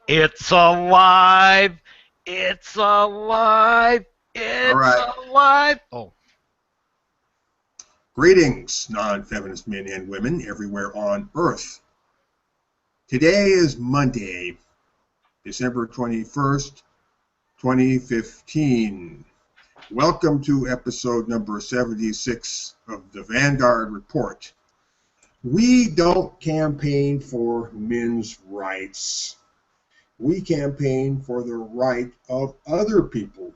It's alive! It's alive! All It's right. alive! Oh, Greetings, non-feminist men and women everywhere on Earth. Today is Monday, December 21st, 2015. Welcome to episode number 76 of the Vanguard Report. We don't campaign for men's rights. We campaign for the right of other people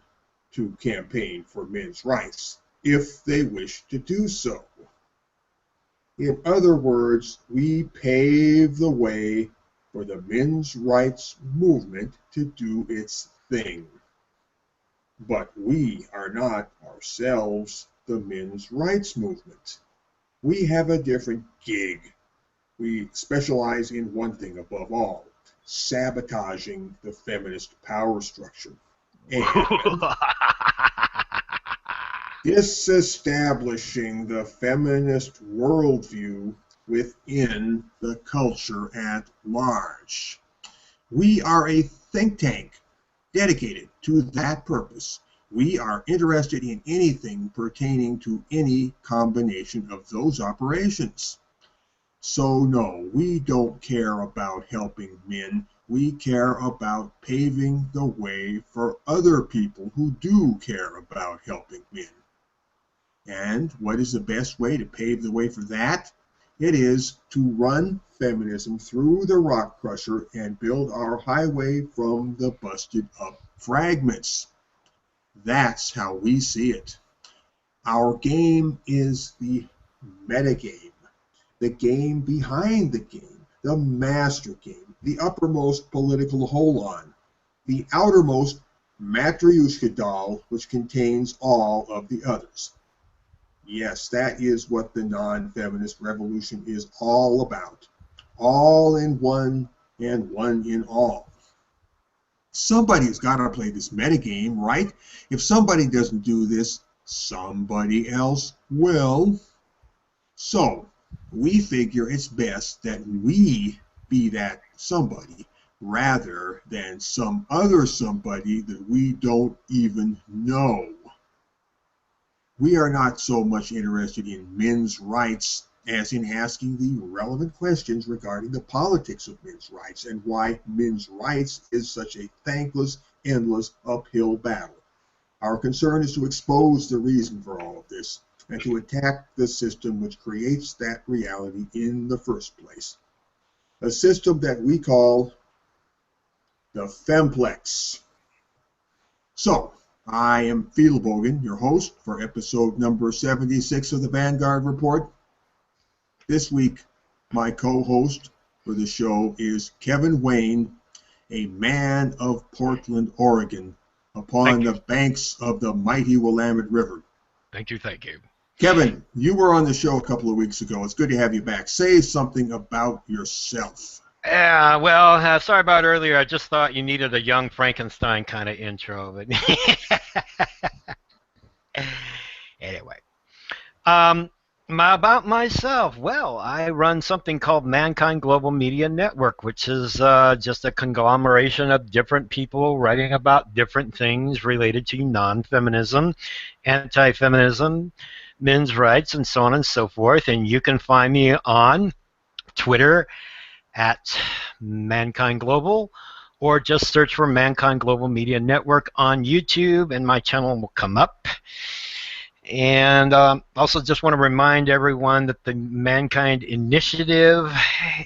to campaign for men's rights, if they wish to do so. In other words, we pave the way for the men's rights movement to do its thing. But we are not ourselves the men's rights movement. We have a different gig. We specialize in one thing above all, sabotaging the feminist power structure and disestablishing the feminist worldview within the culture at large. We are a think tank dedicated to that purpose. We are interested in anything pertaining to any combination of those operations. So no, we don't care about helping men. We care about paving the way for other people who do care about helping men. And what is the best way to pave the way for that? It is to run feminism through the rock crusher and build our highway from the busted up fragments. That's how we see it. Our game is the metagame, the game behind the game, the master game, the uppermost political holon, the outermost Matryoshka doll, which contains all of the others. Yes, that is what the non-feminist revolution is all about. All in one and one in all. Somebody's got to play this metagame, right? If somebody doesn't do this, somebody else will. So, we figure it's best that we be that somebody rather than some other somebody that we don't even know. We are not so much interested in men's rights as in asking the relevant questions regarding the politics of men's rights and why men's rights is such a thankless, endless, uphill battle. Our concern is to expose the reason for all of this and to attack the system which creates that reality in the first place. A system that we call the Femplex. So, I am Fidelbogen, your host for episode number 76 of the Vanguard Report. This week, my co-host for the show is Kevin Wayne, a man of Portland, Oregon, upon thank you. the banks of the mighty Willamette River. Thank you, thank you. Kevin, you were on the show a couple of weeks ago. It's good to have you back. Say something about yourself. Yeah, well, sorry about earlier. I just thought you needed a young Frankenstein kind of intro. But anyway, um, about myself. Well, I run something called Mankind Global Media Network, which is just a conglomeration of different people writing about different things related to non-feminism, anti-feminism, men's rights, and so on and so forth. And you can find me on Twitter at Mankind Global, or just search for Mankind Global Media Network on YouTube, and my channel will come up. And also just want to remind everyone that the Mankind Initiative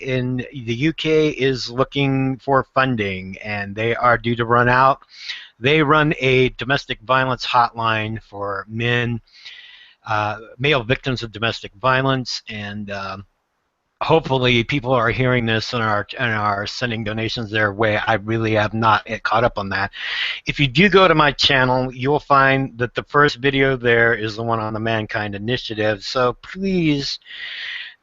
in the UK is looking for funding, and they are due to run out. They run a domestic violence hotline for men, male victims of domestic violence, and hopefully people are hearing this and are sending donations their way. I really have not caught up on that. If you do go to my channel, you'll find that the first video there is the one on the Mankind Initiative. So please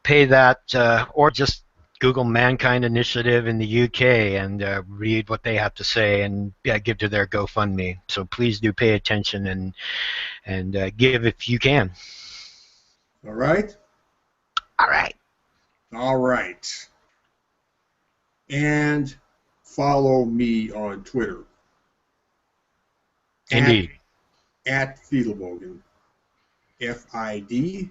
pay that, or just Google Mankind Initiative in the UK and read what they have to say and give to their GoFundMe. So please do pay attention and give if you can. All right? All right. All right. And follow me on Twitter Indeed. at Fidelbogen. Fidelbogen.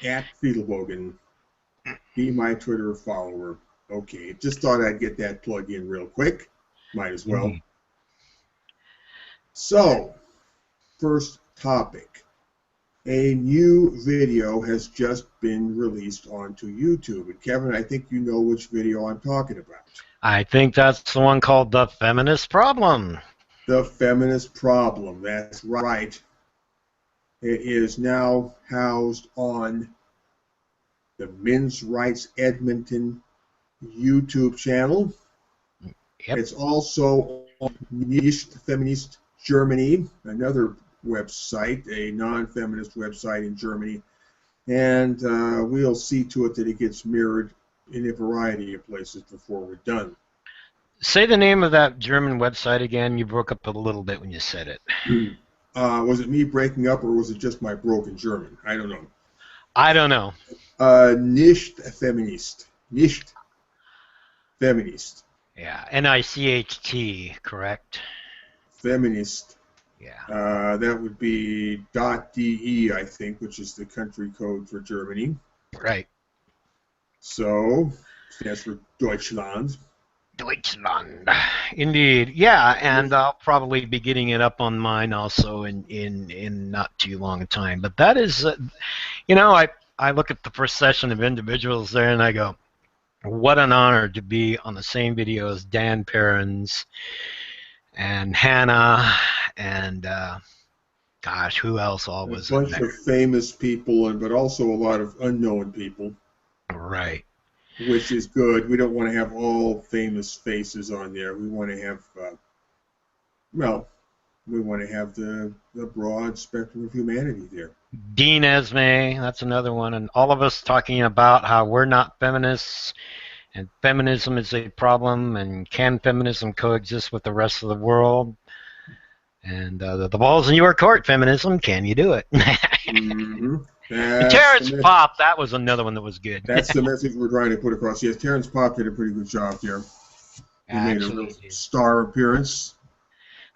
At Fidelbogen. Be my Twitter follower. Okay, just thought I'd get that plug in real quick. Might as well. Indeed. So, first topic. A new video has just been released onto YouTube. And Kevin, I think you know which video I'm talking about. I think that's the one called The Feminist Problem. The Feminist Problem. That's right. It is now housed on the Men's Rights Edmonton YouTube channel. Yep. It's also on Non-feminist Germany, another website, a non-feminist website in Germany. And we'll see to it that it gets mirrored in a variety of places before we're done. Say the name of that German website again. You broke up a little bit when you said it. Was it me breaking up, or was it just my broken German? I don't know. I don't know. Nicht feminist. Nicht feminist. Yeah, NICHT, correct? Feminist. Yeah. That would be .de, I think, which is the country code for Germany. Right. So, stands for Deutschland. Deutschland. Indeed. Yeah, and I'll probably be getting it up on mine also in not too long a time. But that is, you know, I look at the procession of individuals there and I go, what an honor to be on the same video as Dan Perrins and Hannah and gosh, who else all was a in bunch there? of famous people, but also a lot of unknown people. Right. Which is good. We don't want to have all famous faces on there. We want to have, we want to have the broad spectrum of humanity there. Dean Esme, that's another one, and all of us talking about how we're not feminists, and feminism is a problem, and can feminism coexist with the rest of the world? And the ball's in your court, feminism. Can you do it? Mm-hmm. Terrence Popp, that was another one that was good. That's the message we're trying to put across. Yes, Terrence Popp did a pretty good job there. He made a real star appearance.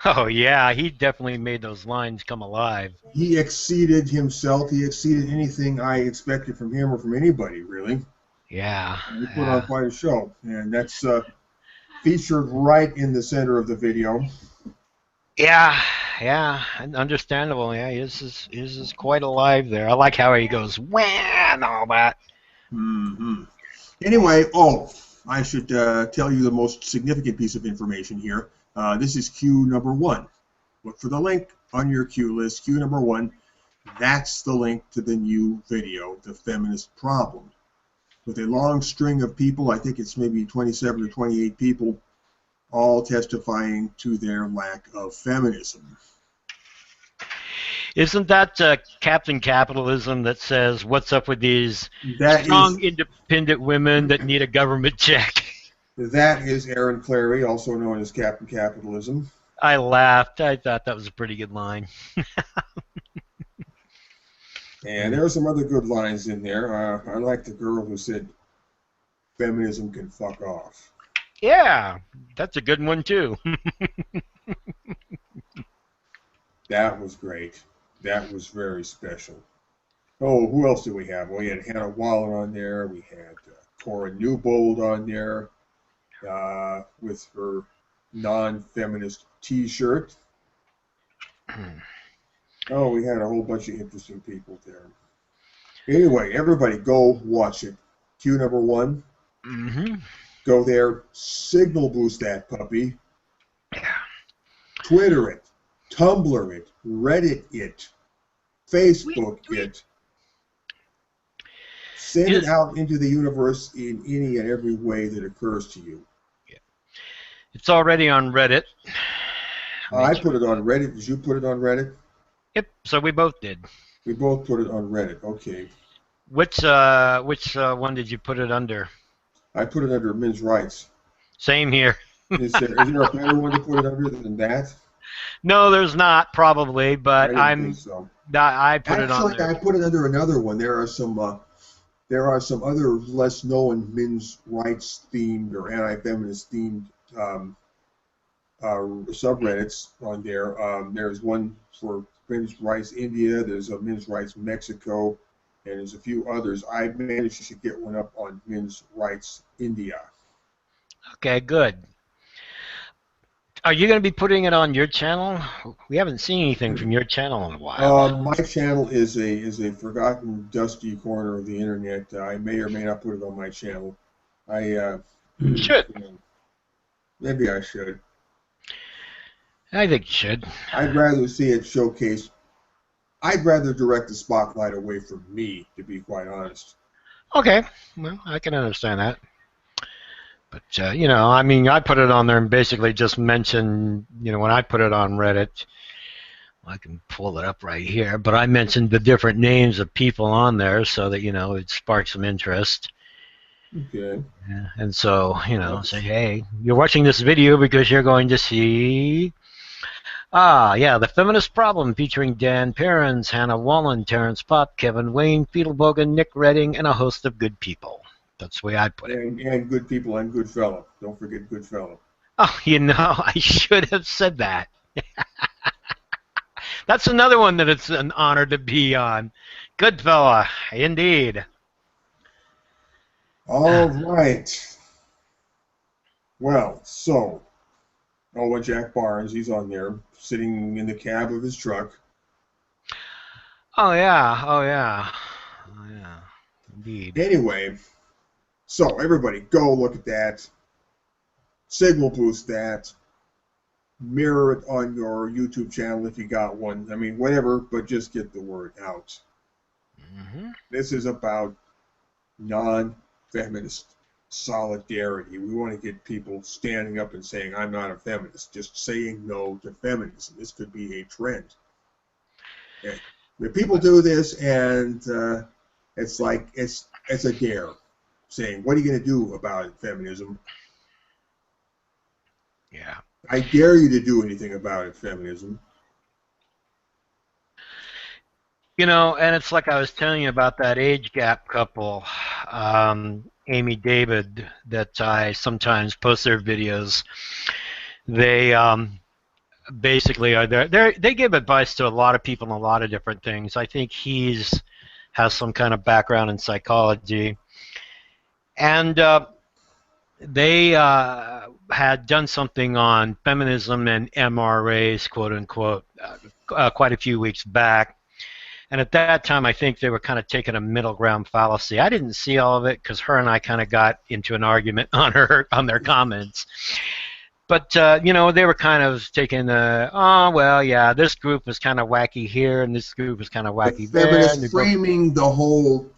Oh, yeah, he definitely made those lines come alive. He exceeded himself. He exceeded anything I expected from him or from anybody, really. Yeah. He put on quite a show. And that's featured right in the center of the video. Yeah, understandable. Yeah, his is quite alive there. I like how he goes, wah, and all that. Mm-hmm. Anyway, I should tell you the most significant piece of information here. This is cue number 1. Look for the link on your cue list. Cue number 1, that's the link to the new video, The Feminist Problem. With a long string of people, I think it's maybe 27 or 28 people, all testifying to their lack of feminism. Isn't that Captain Capitalism that says, what's up with these strong, independent women that need a government check? That is Aaron Clary, also known as Captain Capitalism. I laughed. I thought that was a pretty good line. And there are some other good lines in there. I like the girl who said, feminism can fuck off. Yeah, that's a good one, too. That was great. That was very special. Oh, who else did we have? Well, we had Hannah Waller on there. We had Cora Newbold on there with her non-feminist T-shirt. Oh, we had a whole bunch of interesting people there. Anyway, everybody go watch it. Cue number 1. Mm-hmm. Go there, signal boost that puppy. Yeah. Twitter it, Tumblr it, Reddit it, Facebook it. Send it out into the universe in any and every way that occurs to you. Yeah. It's already on Reddit. I put it on Reddit. Did you put it on Reddit? Yep, so we both did. We both put it on Reddit. Okay. Which one did you put it under? I put it under men's rights. Same here. Is there a better one to put it under than that? No, there's not probably, I but didn't think so. I put it on Actually, there. I put it under another one. There are some other less known men's rights themed or anti-feminist themed um, subreddits on there. There's one for men's rights India. There's a men's rights Mexico, and there's a few others. I managed to get one up on men's rights India. Okay, good. Are you going to be putting it on your channel? We haven't seen anything from your channel in a while. My channel is a forgotten, dusty corner of the internet. I may or may not put it on my channel. You should. Maybe I should. I think you should. I'd rather see it showcased. I'd rather direct the spotlight away from me, to be quite honest. Okay, well, I can understand that. But, you know, I mean, I put it on there and basically just mentioned, you know, when I put it on Reddit, I can pull it up right here, but I mentioned the different names of people on there so that, you know, it sparks some interest. Okay. Yeah, and so, you know, say, That's, hey, you're watching this video because you're going to see, yeah, The Feminist Problem featuring Dan Perrins, Hannah Wallen, Terrence Pop, Kevin Wayne, Fidelbogen, Nick Redding, and a host of good people. That's the way I put it. and good people and good fellow. Don't forget good fellow. Oh, you know, I should have said that. That's another one that it's an honor to be on. Good fella, indeed. All right. Well, so, Jack Barnes, he's on there, sitting in the cab of his truck. Oh yeah, oh yeah, oh yeah, indeed. Anyway, so everybody, go look at that. Signal boost that. Mirror it on your YouTube channel if you got one. I mean, whatever, but just get the word out. Mm-hmm. This is about non-feminist solidarity. We want to get people standing up and saying, I'm not a feminist, just saying no to feminism. This could be a trend. Okay. When people do this, and it's like it's a dare, saying, what are you going to do about it, feminism? Yeah. I dare you to do anything about it, feminism. You know, and it's like I was telling you about that age gap couple, Amy David, that I sometimes post their videos. They basically are there. They give advice to a lot of people on a lot of different things. I think he's has some kind of background in psychology, and they had done something on feminism and MRAs, quote unquote, quite a few weeks back. And at that time, I think they were kind of taking a middle ground fallacy. I didn't see all of it because her and I kind of got into an argument on their comments. But you know, they were kind of taking the, oh well, yeah, this group was kind of wacky here, and this group was kind of The wacky there, and feminist framing the whole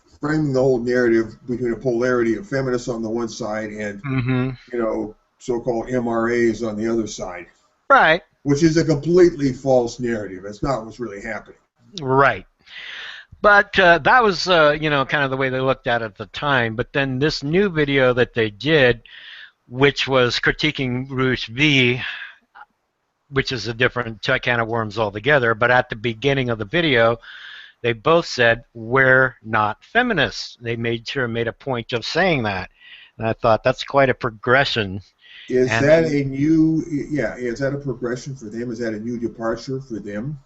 narrative between a polarity of feminists on the one side and mm-hmm. so-called MRAs on the other side, Right, which is a completely false narrative. That's not what's really happening. right. But that was, you know, kind of the way they looked at it at the time. But then this new video that they did, which was critiquing Ruth V, which is a different can of worms altogether. But at the beginning of the video, they both said, we're not feminists. They made a point of saying that. And I thought that's quite a progression. Is that a progression for them? Is that a new departure for them?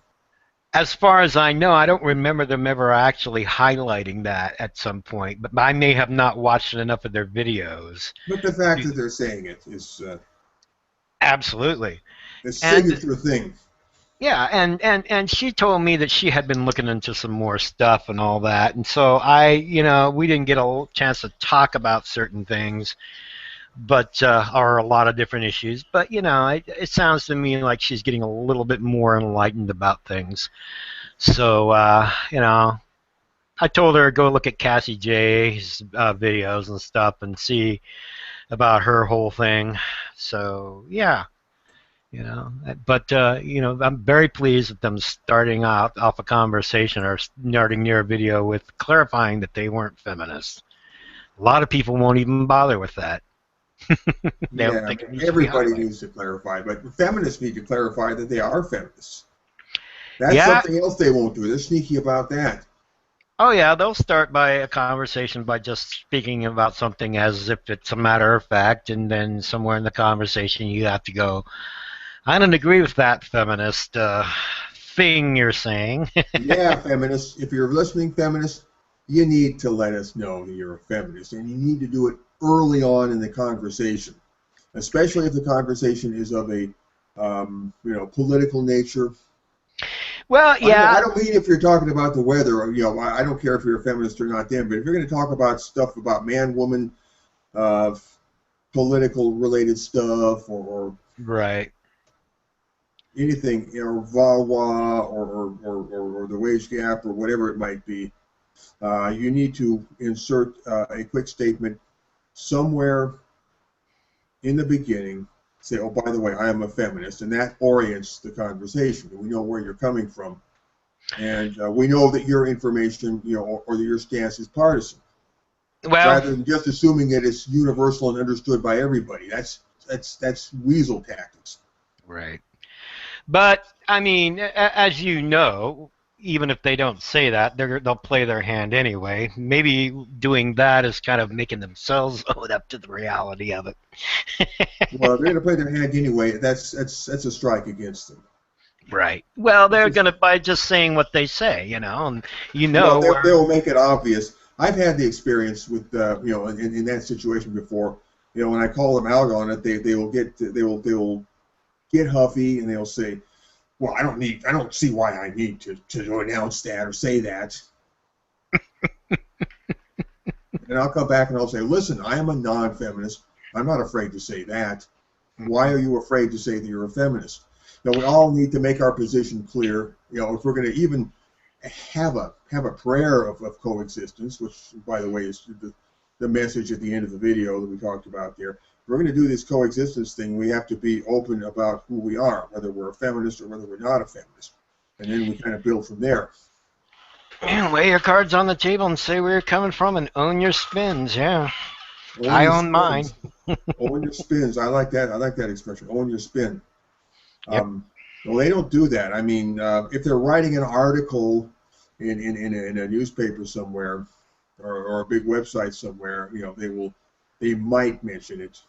As far as I know, I don't remember them ever actually highlighting that at some point, but I may have not watched enough of their videos. But the fact that they're saying it is Absolutely. a signature thing. Yeah, and she told me that she had been looking into some more stuff and all that, and so we didn't get a chance to talk about certain things, but or a lot of different issues. But you know, it sounds to me like she's getting a little bit more enlightened about things. So you know, I told her to go look at Cassie J's videos and stuff and see about her whole thing. So yeah. You know, but you know, I'm very pleased with them starting out off a conversation or starting near a video with clarifying that they weren't feminists. A lot of people won't even bother with that. They don't Yeah, think it needs to be everybody highlighted. needs to clarify, but feminists need to clarify that they are feminists. That's Yeah. something else they won't do. They're sneaky about that. Oh, yeah. They'll start by a conversation by just speaking about something as if it's a matter of fact, and then somewhere in the conversation you have to go, I don't agree with that feminist thing you're saying. Yeah, feminists, if you're listening, feminists, you need to let us know that you're a feminist, and you need to do it early on in the conversation, especially if the conversation is of a political nature. Well, I yeah. don't mean if you're talking about the weather, or, I don't care if you're a feminist or not then, but if you're going to talk about stuff about man, woman, uh, political related stuff, or Right. anything, VAWA or the wage gap or whatever it might be, you need to insert a quick statement somewhere in the beginning. Say, oh, by the way, I am a feminist, and that orients the conversation. We know where you're coming from, and we know that your information, or that your stance is partisan, Well, rather than just assuming that it's universal and understood by everybody. That's weasel tactics. right. But I mean, as you know, even if they don't say that, they'll play their hand anyway. Maybe doing that is kind of making themselves own up to the reality of Well, if they're it. going to play their hand anyway, that's a strike against them. Right. Well, It's they're just, gonna by just saying what they say, and you well, know they where. will make it obvious. I've had the experience with in that situation before. When I call them out on it, they will get huffy, and they'll say, "Well, I don't see why I need to announce that or say that." And I'll come back and I'll say, "Listen, I am a non-feminist. I'm not afraid to say that. Why are you afraid to say that you're a feminist?" We all need to make our position clear. If we're going to even have a prayer of coexistence, which, by the way, is the message at the end of the video that we talked about there. If we're going to do this coexistence thing, we have to be open about who we are, whether we're a feminist or whether we're not a feminist, and then we kind of build from there. Man, lay your cards on the table and say where you're coming from and own your spins. Yeah, Own I your own mine. spins. Own your spins. I like that. I like that expression. Own your spin. Yep. Well, they don't do that. I mean, if they're writing an article in a newspaper somewhere, or a big website somewhere, they might mention it,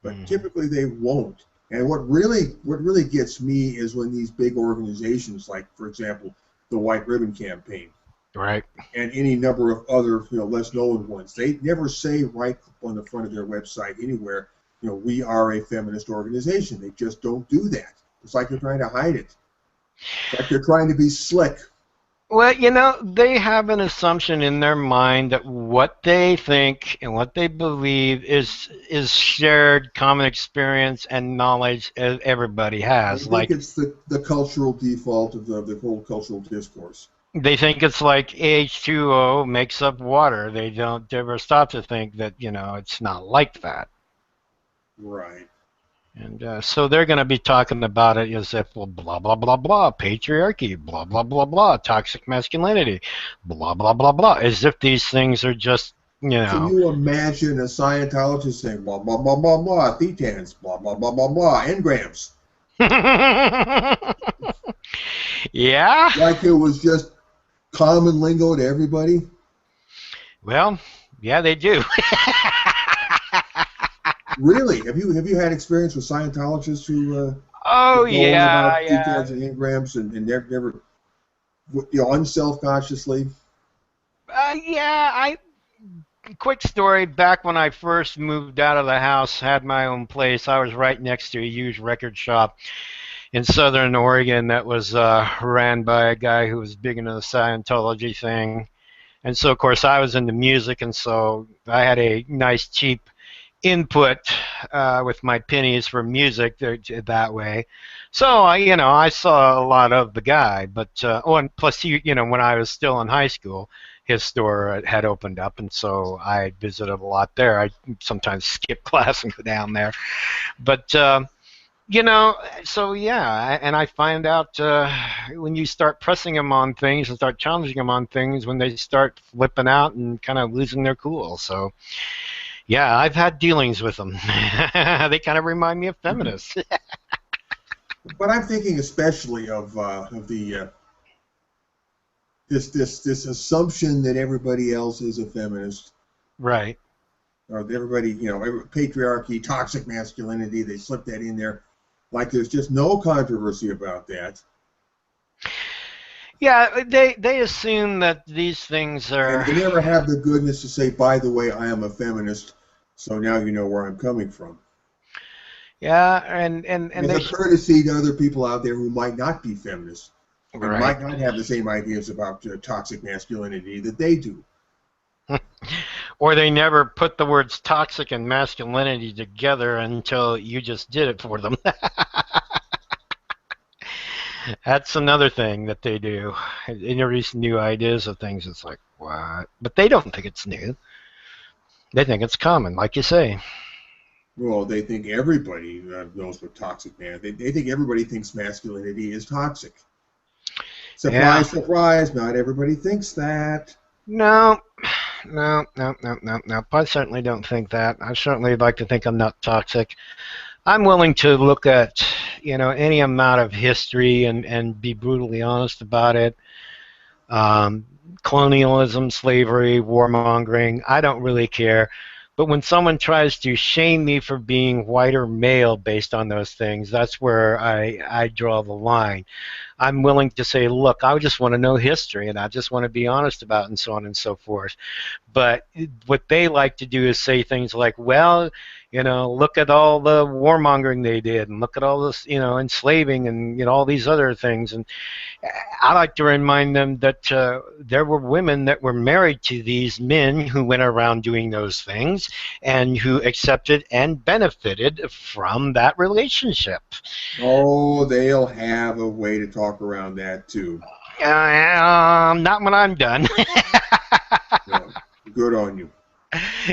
but Hmm. typically they won't. And what really gets me is when these big organizations, like, for example, the White Ribbon Campaign Right. and any number of other less known ones, they never say right on the front of their website anywhere, we are a feminist organization. They just don't do that. It's like they're trying to hide it. It's like they're trying to be slick. Well, they have an assumption in their mind that what they think and what they believe is shared common experience and knowledge everybody They has. think Like it's the cultural default of the whole cultural discourse. they think it's like H2O makes up water. They don't ever stop to think that, it's not like that. Right. And so they're going to be talking about it as if, well, blah, blah, blah, blah, patriarchy, blah, blah, blah, blah, toxic masculinity, blah, blah, blah, blah, as if these things are just, Can you imagine a Scientologist saying blah blah blah blah blah, thetans, blah blah blah blah blah, engrams, Yeah. like it was just common lingo to everybody? Well, yeah, they do. Really? Have you had experience with Scientologists Oh, who go on yeah, about yeah. thetans and engrams and never unself-consciously? Yeah, quick story. Back when I first moved out of the house, had my own place, I was right next to a huge record shop in Southern Oregon that was ran by a guy who was big into the Scientology thing. And so, of course, I was into music, and so I had a nice, cheap input with my pennies for music that way. So I saw a lot of the guy, but and plus, when I was still in high school, his store had opened up, and so I visited a lot there. I sometimes skip class and go down there, but. You know, so yeah, and I find out when you start pressing them on things and start challenging them on things, when they start flipping out and kind of losing their cool. So Yeah, I've had dealings with them. They kind of remind me of feminists. But I'm thinking especially of the this assumption that everybody else is a feminist, Right. or that everybody, patriarchy, toxic masculinity. They slip that in there, like there's just no controversy about that, Yeah, they assume that these things and are. they never have the goodness to say, by the way, I am a feminist, so now you know where I'm coming from. Yeah, and As they a courtesy to other people out there who might not be feminists and right. might not have the same ideas about toxic masculinity that they do. Or they never put the words toxic and masculinity together until you just did it for them. That's another thing that they do. Introduce new ideas of things. It's like, what? But they don't think it's new. They think it's common, like you say. Well, they think everybody knows what toxic man. They think everybody thinks masculinity is toxic. Yeah. Surprise, surprise! Not everybody thinks that. No, no. I certainly don't think that. I certainly like to think I'm not toxic. I'm willing to look at, any amount of history and be brutally honest about it. Um, Colonialism, slavery, warmongering, I don't really care. But when someone tries to shame me for being white or male based on those things, that's where I draw the line. I'm willing to say, look, I just want to know history and I just want to be honest about it and so on and so forth. But what they like to do is say things like, well, look at all the warmongering they did and look at all this, enslaving and, all these other things. And I like to remind them that there were women that were married to these men who went around doing those things and who accepted and benefited from that relationship. Oh, they'll have a way to talk around that too. Not when I'm done. Yeah, good on you.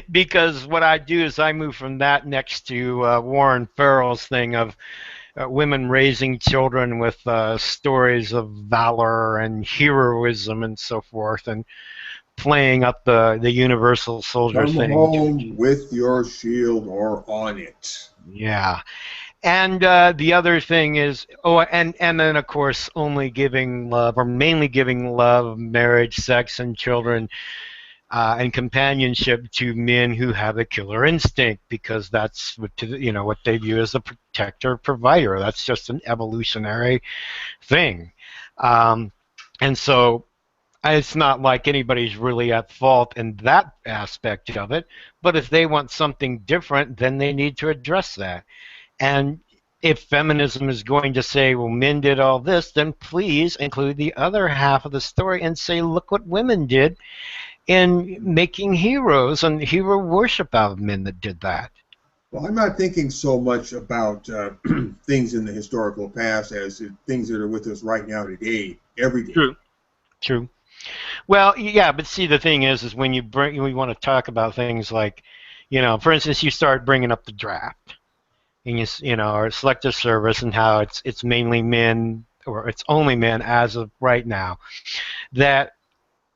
Because what I do is I move from that next to Warren Farrell's thing of women raising children with stories of valor and heroism and so forth, and playing up the universal soldier Come thing. home with your shield or on it. Yeah. And the other thing is, and then of course, only giving love or mainly giving love, marriage, sex, and children and companionship to men who have a killer instinct, because that's what they view as a protector provider. That's just an evolutionary thing, um, and so it's not like anybody's really at fault in that aspect of it. But if they want something different, then they need to address that. And if feminism is going to say, well, men did all this, then please include the other half of the story and say, look what women did in making heroes and hero worship out of men that did that. Well, I'm not thinking so much about things in the historical past as things that are with us right now today, every day. True. True. Well, yeah, but see, the thing is when we want to talk about things like, for instance, you start bringing up the draft, and or selective service, and how it's mainly men, or it's only men as of right now, that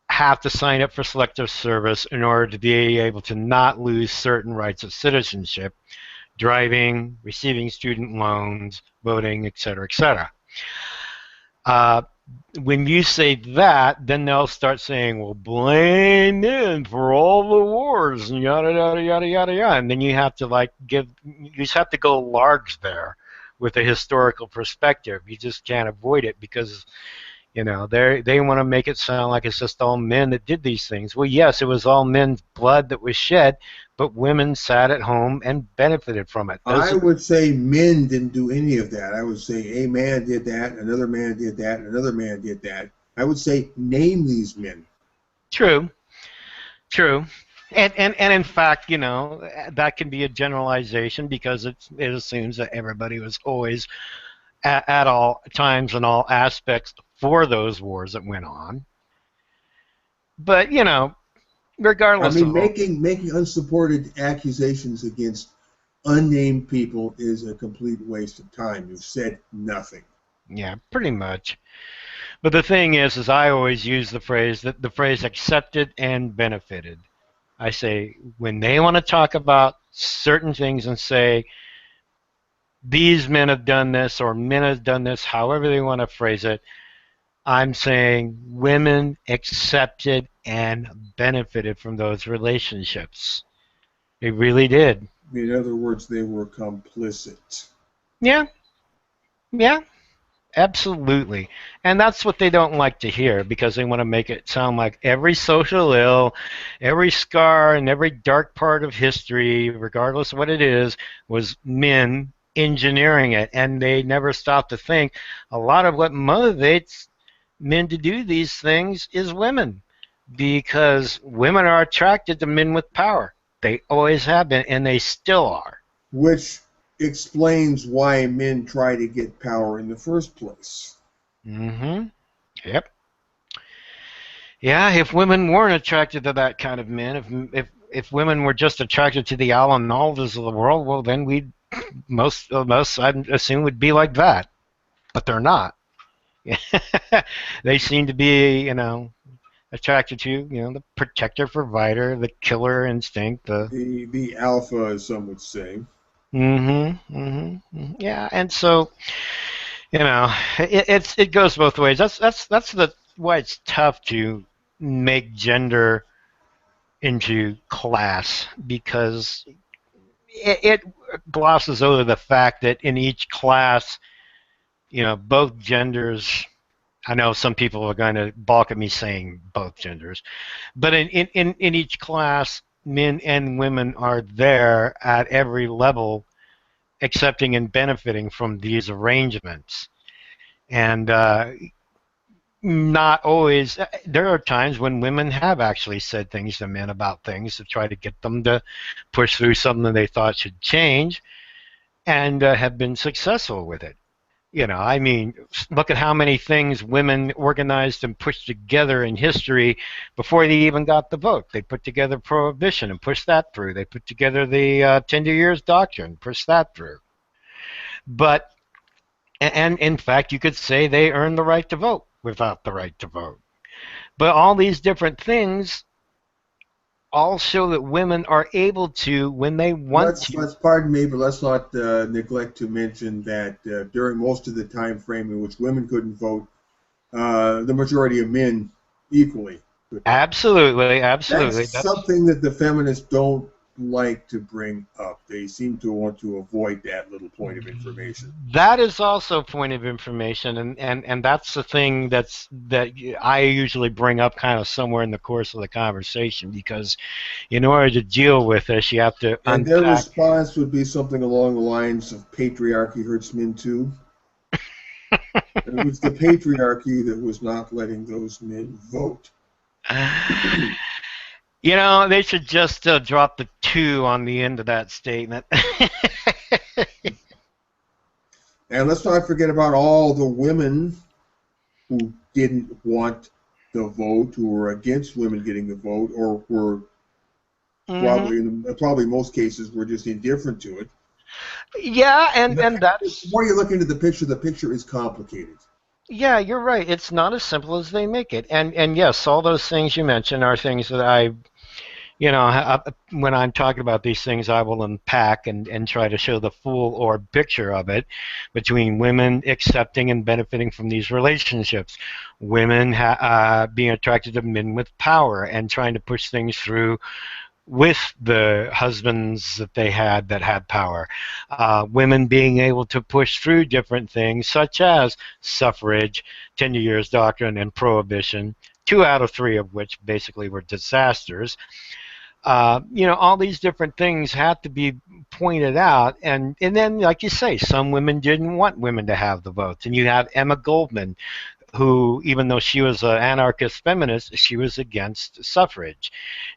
have to sign up for selective service in order to be able to not lose certain rights of citizenship, driving, receiving student loans, voting, etc., etc. Uh, when you say that, then they'll start saying, well, blame men for all the wars and yada yada yada yada yada, and then you have to you just have to go large there with a historical perspective. You just can't avoid it, because they want to make it sound like it's just all men that did these things. Well, yes, it was all men's blood that was shed, but women sat at home and benefited from it. I would say men didn't do any of that. I would say a man did that, another man did that, another man did that. I would say name these men. True, true. And in fact, that can be a generalization, because it assumes that everybody was always at all times and all aspects for those wars that went on. But I regardless mean, of all, making unsupported accusations against unnamed people is a complete waste of time. You've said nothing. yeah, pretty much. But the thing is I always use the phrase accepted and benefited. I say when they want to talk about certain things and say these men have done this or men have done this, however they want to phrase it, I'm saying women accepted and benefited from those relationships. They really did. In other words, they were complicit. Yeah, yeah, absolutely. And that's what they don't like to hear because they want to make it sound like every social ill, every scar, and every dark part of history, regardless of what it is, was men engineering it. And they never stop to think a lot of what motivates men to do these things is women because women are attracted to men with power. They always have been, and they still are. Which explains why men try to get power in the first place. Mm-hmm. Yep. Yeah, if women weren't attracted to that kind of men, if women were just attracted to the Alan Aldas of the world, well, then we'd most of us, I assume, would be like that. But they're not. They seem to be, attracted to, the protector, provider, the killer instinct, the The alpha, as some would say. yeah, and so it goes both ways. That's the why it's tough to make gender into class because it glosses over the fact that in each class, both genders. I know some people are going to balk at me saying both genders, but in each class, men and women are there at every level, accepting and benefiting from these arrangements. And not always. There are times when women have actually said things to men about things to try to get them to push through something they thought should change, and have been successful with it. I mean, look at how many things women organized and pushed together in history before they even got the vote. They put together prohibition and pushed that through. They put together the Tender Years Doctrine, pushed that through. But, and in fact, you could say they earned the right to vote without the right to vote. But all these different things all show that women are able to, when they want to. Let's pardon me, but let's not neglect to mention that during most of the time frame in which women couldn't vote, the majority of men equally could not. Absolutely, absolutely. That's something that the feminists don't like to bring up. They seem to want to avoid that little point of information. That is also a point of information, and that's the thing that I usually bring up kind of somewhere in the course of the conversation because in order to deal with this, you have to And their unpack. response would be something along the lines of patriarchy hurts men too. And it was the patriarchy that was not letting those men vote. They should just drop the two on the end of that statement. And let's not forget about all the women who didn't want the vote, who were against women getting the vote, or were probably most cases were just indifferent to it. Yeah, and The that's more you look into the picture is complicated. yeah, you're right. It's not as simple as they make it. And yes, all those things you mentioned are things that when I'm talking about these things, I will unpack and try to show the full or picture of it between women accepting and benefiting from these relationships, women being attracted to men with power and trying to push things through with the husbands that had power, women being able to push through different things such as suffrage, 10 years doctrine, and prohibition, 2 out of 3 of which basically were disasters. All these different things have to be pointed out, and then, like you say, some women didn't want women to have the votes, and you have Emma Goldman, who, even though she was an anarchist feminist, she was against suffrage.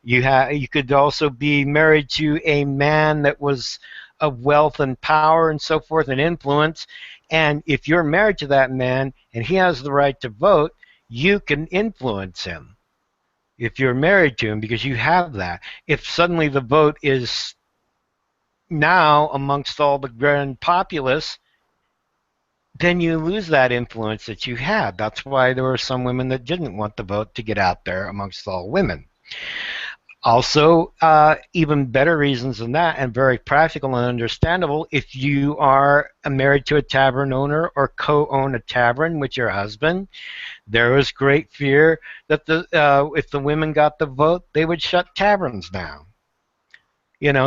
You could also be married to a man that was of wealth and power and so forth and influence, and if you're married to that man and he has the right to vote, you can influence him if you're married to him because you have that. If suddenly the vote is now amongst all the grand populace, then you lose that influence that you had. That's why there were some women that didn't want the vote to get out there amongst all women. Also, even better reasons than that, and very practical and understandable, if you are married to a tavern owner or co-own a tavern with your husband, there was great fear that if the women got the vote, they would shut taverns down.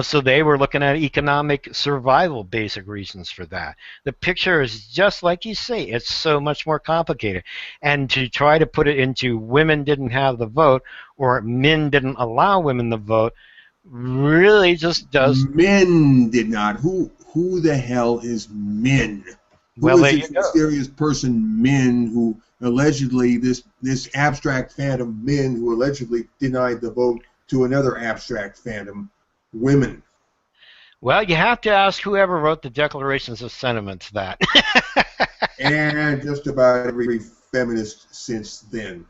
So they were looking at economic survival basic reasons for that. The picture is just like you say, it's so much more complicated. And to try to put it into women didn't have the vote or men didn't allow women the vote really just does. Men did not. Who the hell is men? Well, Who is there you this go. mysterious person, men, who allegedly this abstract phantom, men who allegedly denied the vote to another abstract phantom, women? Well, you have to ask whoever wrote the Declarations of Sentiments that. And just about every feminist since then. And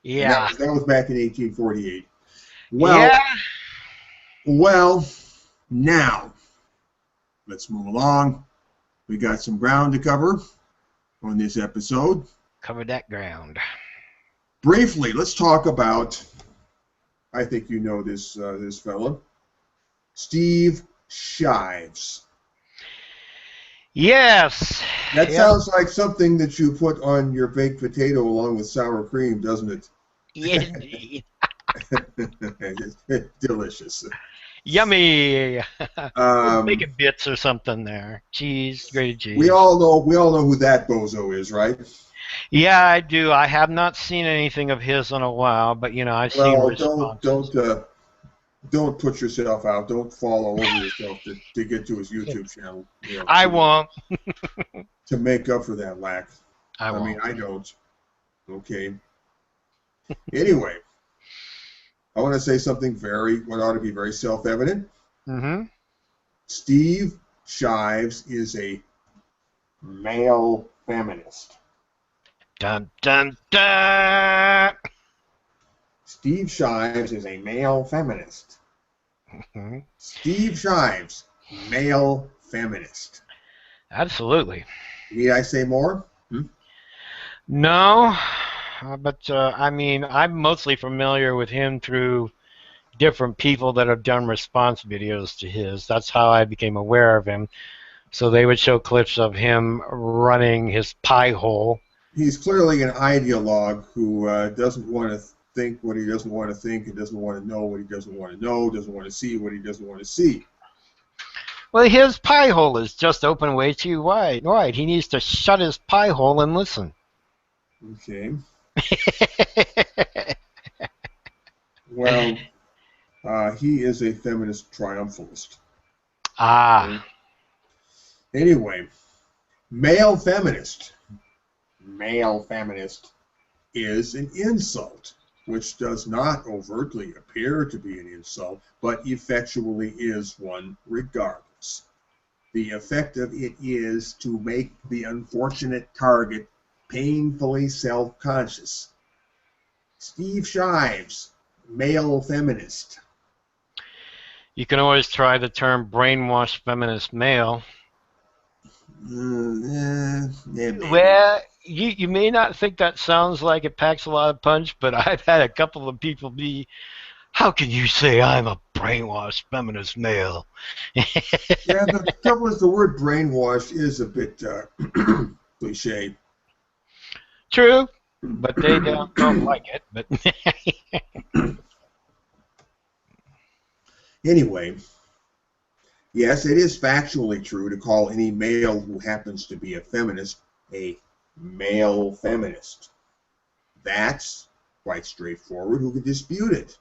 Yeah. that was back in 1848. Well, Yeah. well, now let's move along. We got some ground to cover on this episode. Cover that ground. Briefly, let's talk about, I think you know this fellow, Steve Shives. Yes. That Yes. sounds like something that you put on your baked potato along with sour cream, doesn't it? Indeed. It's delicious. Yummy. Um, Bacon bits or something there. Cheese, grated we cheese. all know who that bozo is, right? Yeah, I do. I have not seen anything of his in a while, but I've seen Well, responses. don't put yourself out. Don't fall all over yourself to get to his YouTube channel. I won't. To make up for that lack. I I mean, won't. I don't. Okay. Anyway, I want to say something what ought to be very self-evident. Mm-hmm. Steve Shives is a male feminist. Dun dun dun. Steve Shives is a male feminist. Mhm. Steve Shives, male feminist. Absolutely. Need I say more? No, but I mean, I'm mostly familiar with him through different people that have done response videos to his. That's how I became aware of him. So they would show clips of him running his pie hole. He's clearly an ideologue who doesn't want to think what he doesn't want to think, and doesn't want to know what he doesn't want to know, doesn't want to see what he doesn't want to see. Well, his pie hole is just open way too wide. Wide. He needs to shut his pie hole and listen. Okay. Well, he is a feminist triumphalist. Ah. Okay. Anyway, male feminist. Male feminist is an insult, which does not overtly appear to be an insult, but effectually is one regardless. The effect of it is to make the unfortunate target painfully self-conscious. Steve Shives, male feminist. You can always try the term brainwashed feminist male. Maybe. Well, you may not think that sounds like it packs a lot of punch, but I've had a couple of people be, how can you say I'm a brainwashed feminist male? Yeah, the trouble is the word brainwash is a bit cliche. True, but they don't like it. But Anyway, yes, it is factually true to call any male who happens to be a feminist a male feminist. That's quite straightforward. Who can dispute it?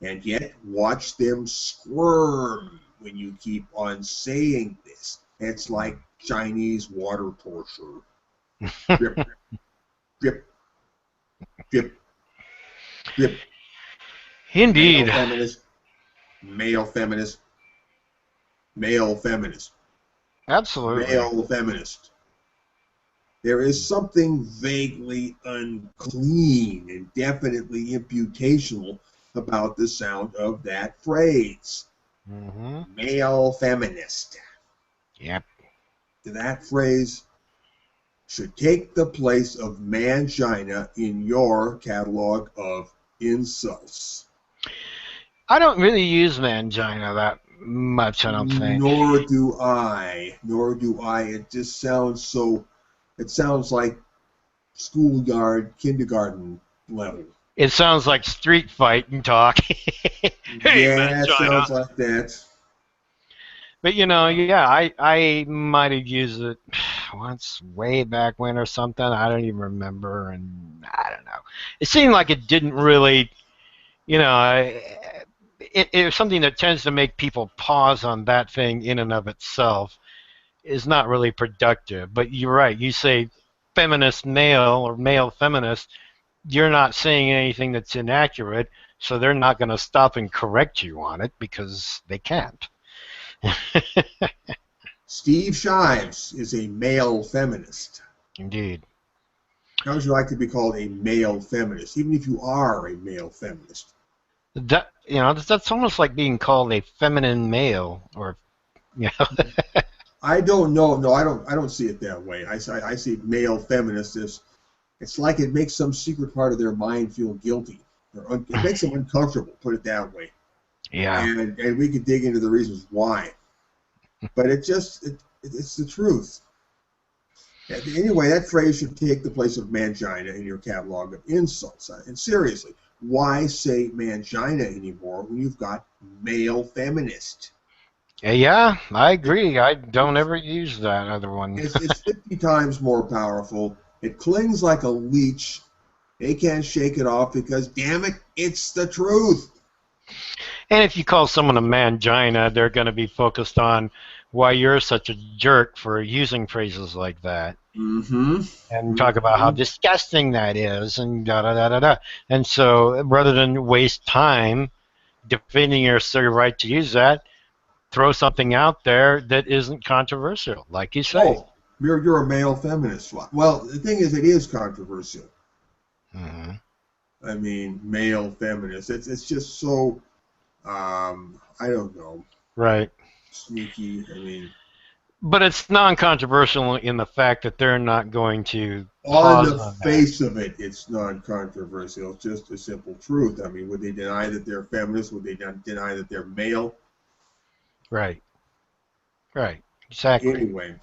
And yet, watch them squirm when you keep on saying this. It's like Chinese water torture. Drip, drip, drip, drip. Male indeed, feminist, male feminist, male feminist, absolutely. male feminist. There is something vaguely unclean and definitely imputational about the sound of that phrase. Mm-hmm. Male feminist. Yep. That phrase should take the place of mangina in your catalog of insults. I don't really use mangina that much, I don't think. Nor do I. Nor do I. It just sounds so. It sounds like schoolyard, kindergarten level. It sounds like street fighting talk. Hey, Yeah, it mangina. sounds like that. But yeah, I might have used it once way back when or something. I don't even remember, and I don't know. It seemed like it didn't really, you know, it was something that tends to make people pause on that thing in and of itself is not really productive. But you're right. You say feminist male or male feminist, you're not saying anything that's inaccurate, so they're not going to stop and correct you on it because they can't. Steve Shives is a male feminist. Indeed. How would you like to be called a male feminist, even if you are a male feminist? That's almost like being called a feminine male, or you know. I don't know. No, I don't see it that way. I see male feminist as it's like it makes some secret part of their mind feel guilty. It makes them uncomfortable, put it that way. Yeah. And we could dig into the reasons why. But it's the truth. Anyway, that phrase should take the place of mangina in your catalog of insults. And seriously, why say mangina anymore when you've got male feminist? Yeah, I agree. I don't ever use that other one. It's 50 times more powerful. It clings like a leech. They can't shake it off because, damn it, it's the truth. And if you call someone a mangina, they're going to be focused on why you're such a jerk for using phrases like that. Mm-hmm. And talk about how Mm-hmm. disgusting that is, and da da da da da. And so, rather than waste time defending your right to use that, throw something out there that isn't controversial, like you say. Oh, you're a male feminist. Well, the thing is, it is controversial. Mm-hmm. I mean, male feminist. It's just so I don't know, Right. sneaky. I mean, But it's non-controversial in the fact that they're not going to on pause the on that. face of it, it's non-controversial. It's just a simple truth. I mean, would they deny that they're feminist? Would they not deny that they're male? Right. Right. Exactly. Anyway,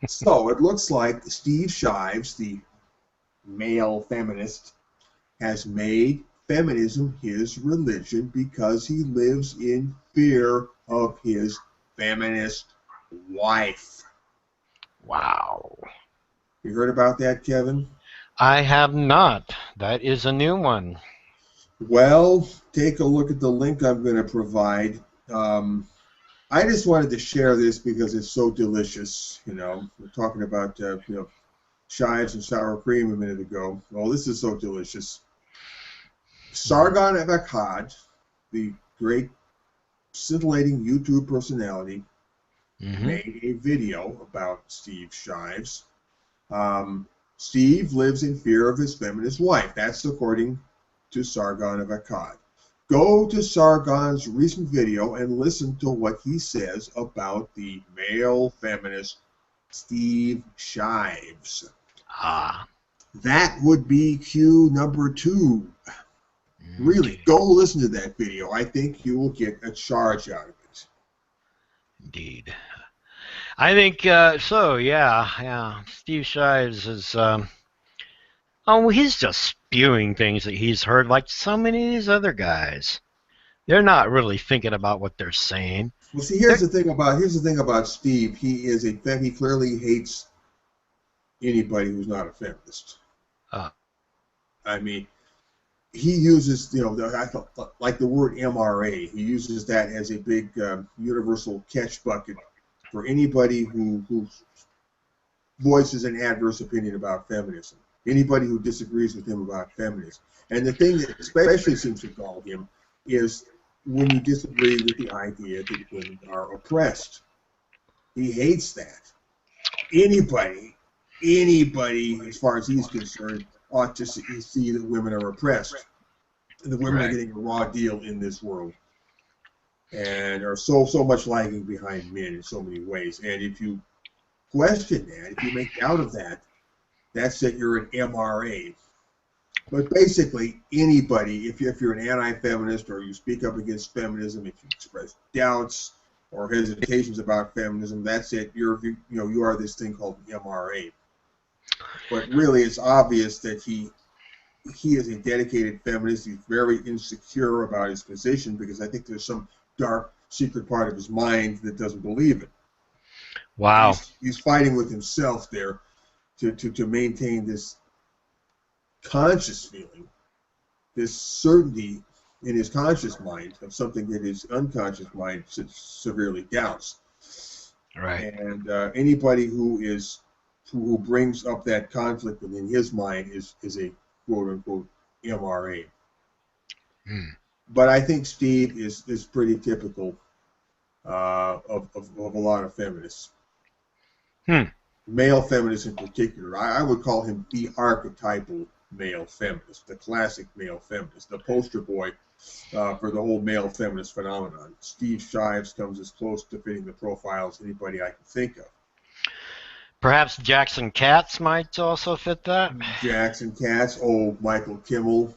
so it looks like Steve Shives, the male feminist, has made feminism his religion because he lives in fear of his feminist wife. Wow. You heard about that, Kevin? I have not. That is a new one. Well, take a look at the link I'm going to provide. I just wanted to share this because it's so delicious. You know, we're talking about chives and sour cream a minute ago. Well, this is so delicious. Sargon of Akkad, the great scintillating YouTube personality, Mm-hmm. made a video about Steve Shives. Steve lives in fear of his feminist wife. That's according to Sargon of Akkad. Go to Sargon's recent video and listen to what he says about the male feminist Steve Shives. Ah. That would be cue number 2. Really, Okay. go listen to that video. I think you will get a charge out of it. Indeed. I think so. Yeah. Yeah. Steve Shives is. Oh, he's just spewing things that he's heard, like so many of these other guys. They're not really thinking about what they're saying. Well, see, They're, here's the thing about Steve. He clearly hates anybody who's not a feminist. uh, I mean, he uses like the word MRA. He uses that as a big universal catch bucket for anybody who voices an adverse opinion about feminism. Anybody who disagrees with him about feminism. And the thing that especially seems to gall him is when you disagree with the idea that women are oppressed. He hates that. Anybody, as far as he's concerned, ought to see that women are oppressed. And the women are right. getting a raw deal in this world and are so much lagging behind men in so many ways. And if you question that, if you make doubt of that, that's that you're an MRA. But basically, anybody, if you're an anti-feminist or you speak up against feminism, if you express doubts or hesitations about feminism, that's it. You are this thing called MRA. But really, it's obvious that he is a dedicated feminist. He's very insecure about his position because I think there's some dark secret part of his mind that doesn't believe it. Wow. He's fighting with himself there to maintain this conscious feeling, this certainty in his conscious mind of something that his unconscious mind severely doubts. Right. And anybody who brings up that conflict within his mind is a quote unquote MRA. Hmm. But I think Steve is pretty typical of a lot of feminists. Hmm. Male feminists in particular. I would call him the archetypal male feminist, the classic male feminist, the poster boy for the whole male feminist phenomenon. Steve Shives comes as close to fitting the profile as anybody I can think of. Perhaps Jackson Katz might also fit that. Jackson Katz, Michael Kimmel.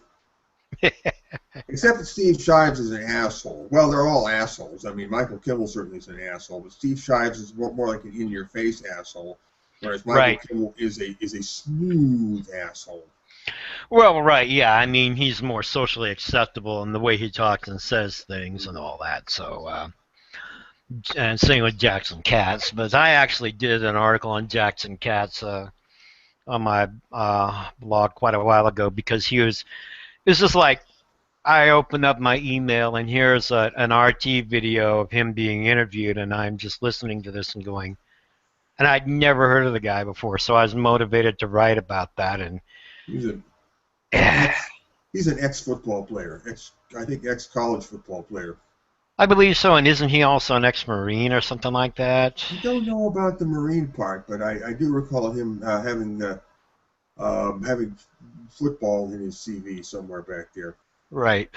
Except that Steve Shives is an asshole. Well, they're all assholes. I mean, Michael Kimmel certainly is an asshole, but Steve Shives is more like an in-your-face asshole, whereas Michael Right. Kimmel is a smooth asshole. Well, right, yeah. I mean, he's more socially acceptable in the way he talks and says things and all that. So, and same with Jackson Katz. But I actually did an article on Jackson Katz on my blog quite a while ago because it's just like I opened up my email and here's an RT video of him being interviewed, and I'm just listening to this and going, and I'd never heard of the guy before, so I was motivated to write about that. And He's an I he's an ex-football player, I think ex-college football player. believe so, and isn't he also an ex-Marine or something like that? I don't know about the Marine part, but I do recall him having football in his CV somewhere back there. Right.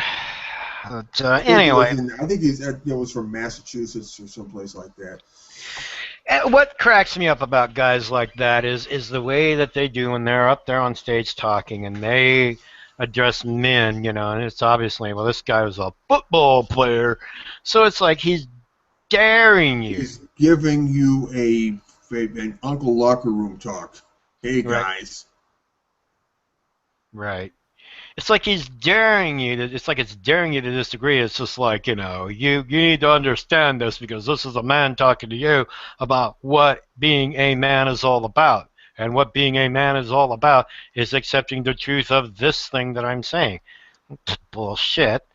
But I anyway, think he's was from Massachusetts or someplace like that. what cracks me up about guys like that is the way that they do when they're up there on stage talking and they address men, and it's obviously, well, this guy was a football player, so it's like he's daring you. He's giving you an Uncle Locker Room talk. Hey Right. guys. Right. It's like he's daring you to. It's like it's daring you to disagree. It's just like you need to understand this because this is a man talking to you about what being a man is all about, and what being a man is all about is accepting the truth of this thing that I'm saying. Bullshit.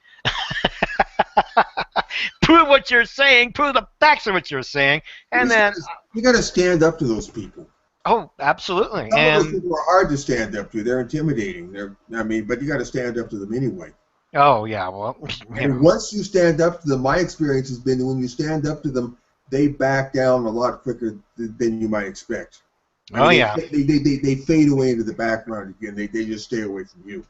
Prove what you're saying. Prove the facts of what you're saying, and then You got to stand up to those people. oh, absolutely. Some of those And people are hard to stand up to. They're intimidating. But you got to stand up to them anyway. oh yeah, well, And once you stand up to them, my experience has been that when you stand up to them, they back down a lot quicker than you might expect. oh yeah. They fade away into the background again. They just stay away from you.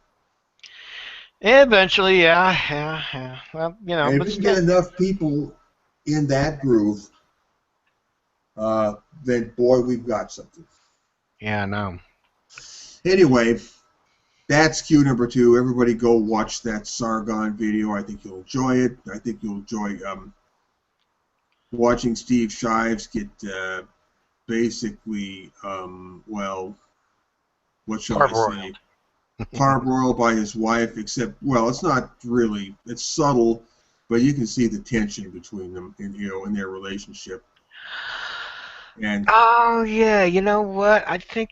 Eventually, yeah. Well, And but if you get enough people in that groove, then boy, we've got something. yeah, no. Anyway, that's cue number 2. Everybody go watch that Sargon video. I think you'll enjoy it. I think you'll enjoy watching Steve Shives get basically, well, what shall I say? Parboiled by his wife, except, well, it's not really, it's subtle, but you can see the tension between them in their relationship. And Oh yeah, you know what? I think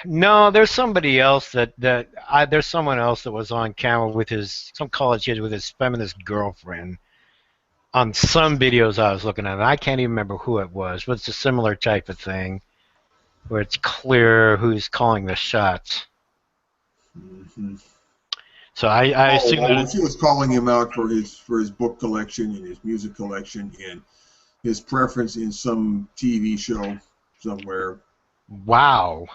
no, there's somebody else there's someone else that was on camera with some college kid with his feminist girlfriend on some videos I was looking at. And I can't even remember who it was, but it's a similar type of thing where it's clear who's calling the shots. mm-hmm. So I assume that She was calling him out for his book collection and his music collection and his preference in some TV show somewhere. wow.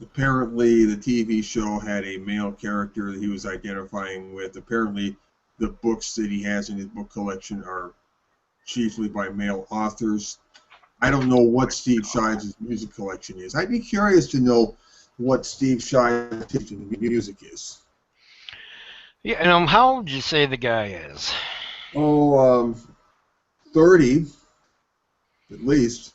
Apparently, the TV show had a male character that he was identifying with. Apparently, the books that he has in his book collection are chiefly by male authors. I don't know what Steve Shives' music collection is. I'd be curious to know what Steve Shive's taste in music is. Yeah, and how old would you say the guy is? Oh, 30 at least.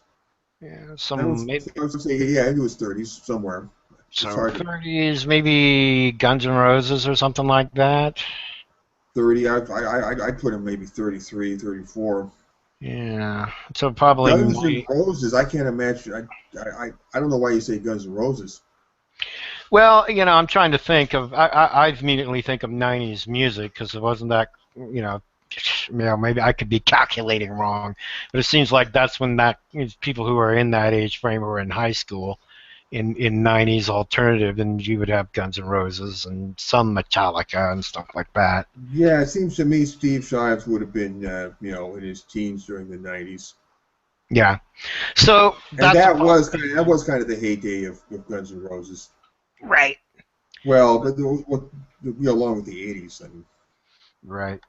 Yeah, I would, some maybe I would say, yeah, into his 30s somewhere. It's so hard to 30s, maybe Guns N' Roses or something like that. 30. I'd put him maybe 33, 34. Yeah, so probably Guns N' might. Roses, I can't imagine. I don't know why you say Guns N' Roses. Well, I'm trying to think of. I immediately think of '90s music because it wasn't that. You know, maybe I could be calculating wrong, but it seems like that's when that people who are in that age frame were in high school. In '90s alternative, and you would have Guns N' Roses and some Metallica and stuff like that. Yeah, it seems to me Steve Shives would have been, in his teens during the '90s, Yeah. So and that's a that was kind of the heyday of Guns N' Roses. right. Well, but along with the '80s, I mean, Right.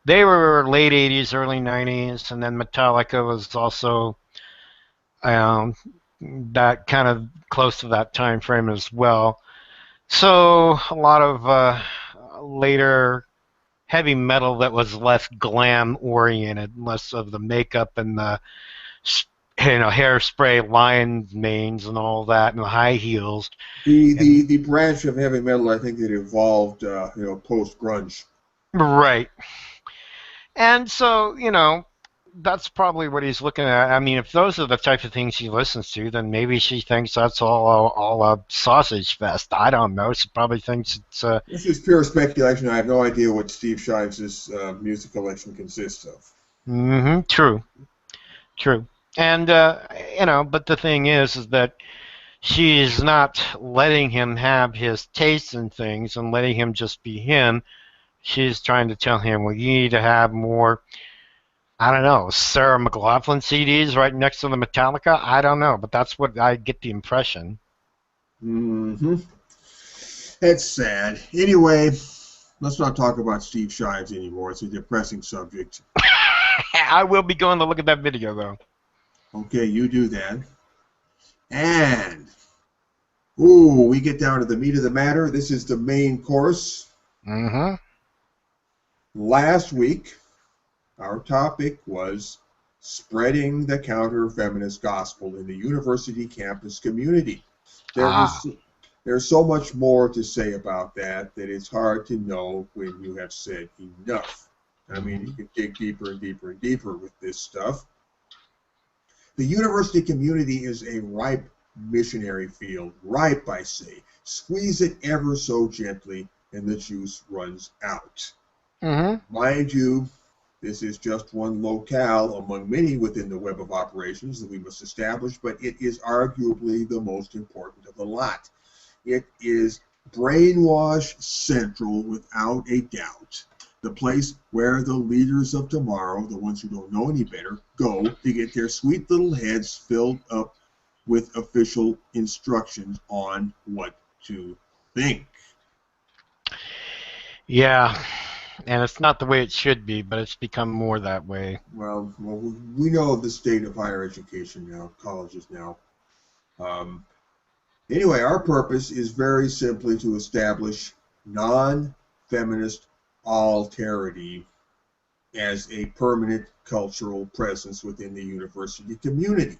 They were late '80s, early '90s, and then Metallica was also um, that kind of close to that time frame as well. So a lot of later heavy metal that was less glam oriented, less of the makeup and the hairspray lion manes and all that, and the high heels. And the branch of heavy metal I think that evolved, post grunge. right. And so, that's probably what he's looking at. I mean, if those are the type of things he listens to, then maybe she thinks that's all a sausage fest. I don't know. She probably thinks it's This is pure speculation. I have no idea what Steve Shives' music collection consists of. true, true. And but the thing is that she's not letting him have his tastes in things and letting him just be him. She's trying to tell him, well, you need to have more. I don't know, Sarah McLaughlin CDs right next to the Metallica. I don't know, but that's what I get the impression. Hmm. It's sad. Anyway, let's not talk about Steve Shives anymore. It's a depressing subject. I will be going to look at that video though. Okay, you do that. And, ooh, we get down to the meat of the matter. This is the main course. Mm-hmm. Last week, our topic was spreading the counter-feminist gospel in the university campus community. There Ah. is there's so much more to say about that it's hard to know when you have said enough. I mean, you Mm-hmm. can dig deeper and deeper and deeper with this stuff. The university community is a ripe missionary field. Ripe, I say. Squeeze it ever so gently, and the juice runs out. Mm-hmm. Mind you, this is just one locale among many within the web of operations that we must establish, but it is arguably the most important of the lot. It is brainwash central without a doubt. The place where the leaders of tomorrow, the ones who don't know any better, go to get their sweet little heads filled up with official instructions on what to think. Yeah, and it's not the way it should be, but it's become more that way. Well, we know the state of higher education now, colleges now. Um, Anyway, our purpose is very simply to establish non-feminist alterity as a permanent cultural presence within the university community.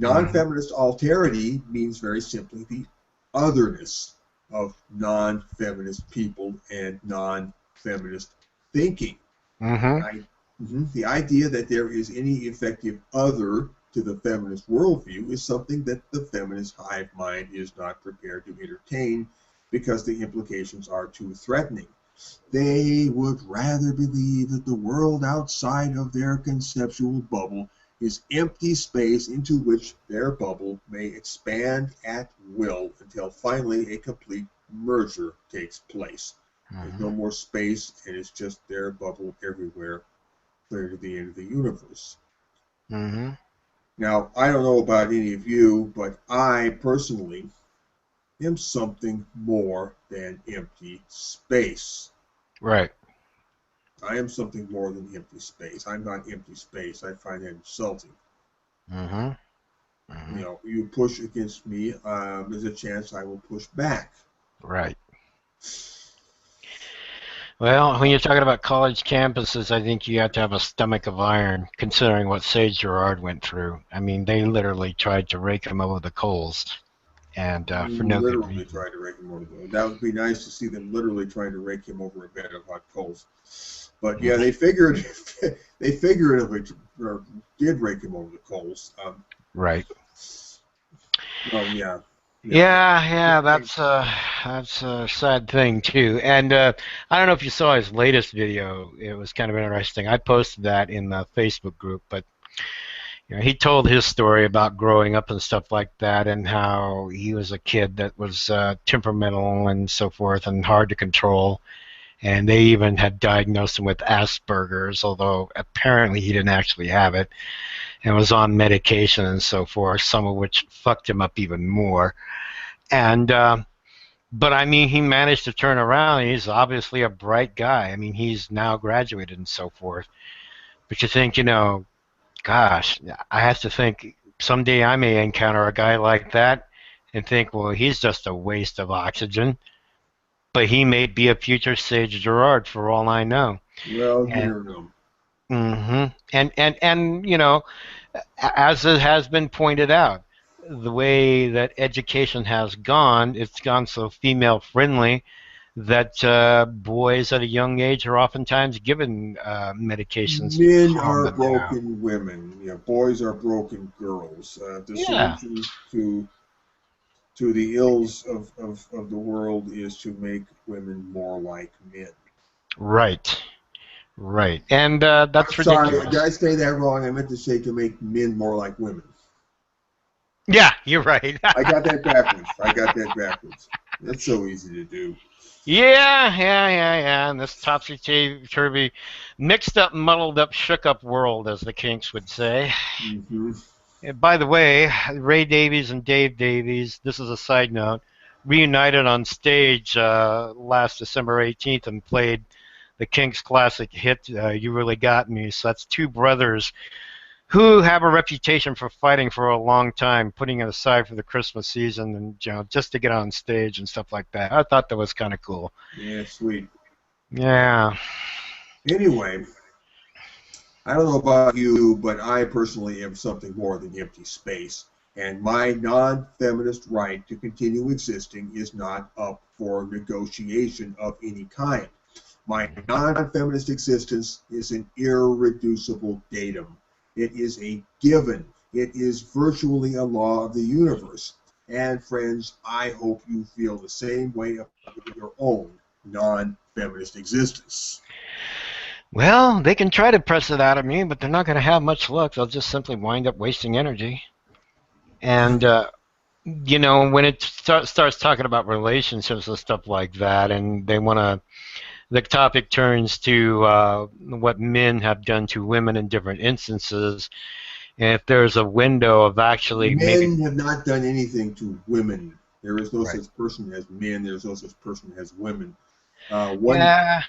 Mm-hmm. Non-feminist alterity means very simply the otherness of non-feminist people and non-feminist thinking. The, Mm-hmm. the idea that there is any effective other to the feminist worldview is something that the feminist hive mind is not prepared to entertain because the implications are too threatening. They would rather believe that the world outside of their conceptual bubble is empty space into which their bubble may expand at will until finally a complete merger takes place. There's no Mm-hmm. more space, and it's just their bubble everywhere, clear to the end of the universe. Mm-hmm. Now, I don't know about any of you, but I personally am something more than empty space. Right. I am something more than empty space. I'm not empty space. I find that insulting. Mm-hmm. You Mhm. know, you push against me, there's a chance I will push back. Right. Well, when you're talking about college campuses, I think you have to have a stomach of iron, considering what Sage Gerard went through. I mean, they literally tried to rake him over the coals, and for no good Literally reason. trying to rake him over the. That would be nice to see them literally trying to rake him over a bed of hot coals. But yeah, Mhm. they figured they figuratively did rake him over the coals. Right. Well, yeah, yeah. Yeah, yeah, that's a sad thing too. And I don't know if you saw his latest video. It was kind of interesting. I posted that in the Facebook group, but he told his story about growing up and stuff like that, and how he was a kid that was temperamental and so forth, and hard to control. And they even had diagnosed him with Asperger's, although apparently he didn't actually have it, and was on medication and so forth, some of which fucked him up even more. And but I mean, he managed to turn around. He's obviously a bright guy. I mean, he's now graduated and so forth. But you think, gosh, I have to think someday I may encounter a guy like that and think, well, he's just a waste of oxygen. But he may be a future Sage Gerard for all I know. Well, you And never know. and as it has been pointed out, the way that education has gone, it's gone so female friendly that boys at a young age are oftentimes given medications to Men calm are them down. broken women. Yeah, boys are broken girls. The Yeah, solution to the ills of the world is to make women more like men. right, right, and I'm that's sorry, did ridiculous. I say that wrong? I meant to say to make men more like women. Yeah, you're right. I got that backwards. I got that backwards. That's so easy to do. Yeah. In this topsy-turvy, mixed up, muddled up, shook up world, as the Kinks would say. Hmm. And by the way, Ray Davies and Dave Davies, this is a side note, reunited on stage last December 18th and played the Kinks' classic hit, You Really Got Me. So that's two brothers who have a reputation for fighting for a long time, putting it aside for the Christmas season and just to get on stage and stuff like that. I thought that was kind of cool. Yeah, sweet. Yeah. Anyway, I don't know about you, but I personally am something more than empty space. And my non feminist right to continue existing is not up for negotiation of any kind. My non feminist existence is an irreducible datum. It is a given. It is virtually a law of the universe. And friends, I hope you feel the same way about your own non feminist existence. Well, they can try to press it out of me, but they're not going to have much luck. They'll just simply wind up wasting energy. And when it starts talking about relationships and stuff like that, and the topic turns to what men have done to women in different instances, and if there's a window of actually maybe Men have not done anything to women. There is no right, such person as men. There is no such person as women. One yeah,